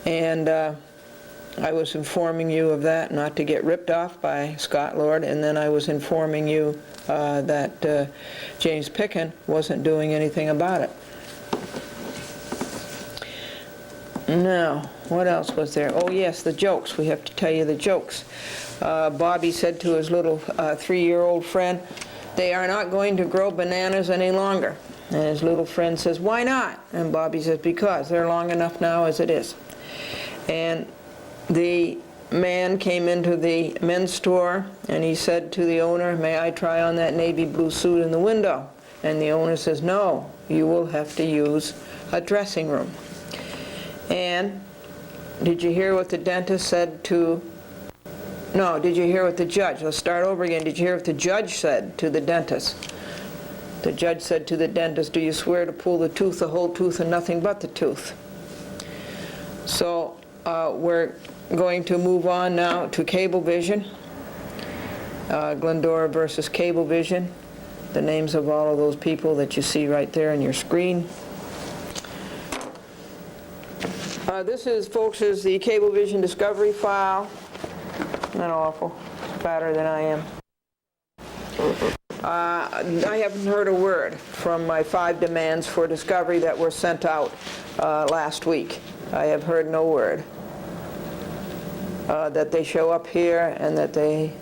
And I was informing you of that, not to get ripped off by Scott Lord, and then I was informing you that James Picken wasn't doing anything about it. Now, what else was there? Oh yes, the jokes. We have to tell you the jokes. Bobby said to his little 3-year-old friend, "They are not going to grow bananas any longer." And his little friend says, "Why not?" And Bobby says, "Because they're long enough now as it is." And the man came into the men's store and he said to the owner, "May I try on that navy blue suit in the window?" And the owner says, "No, you will have to use a dressing room." And did you hear what the dentist said to... No, did you hear what the judge... Let's start over again. Did you hear what the judge said to the dentist? The judge said to the dentist, "Do you swear to pull the tooth, the whole tooth, and nothing but the tooth?" So we're going to move on now to Cablevision. Glendora versus Cablevision. The names of all of those people that you see right there on your screen. This is, folks, is the Cablevision discovery file. Isn't that awful? It's fatter than I am. I haven't heard a word from my 5 demands for discovery that were sent out last week. I have heard no word. That they show up here and that they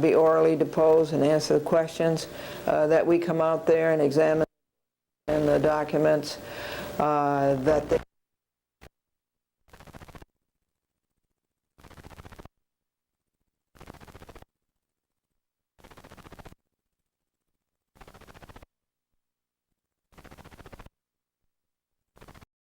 be orally deposed and answer the questions, that we come out there and examine the documents, that they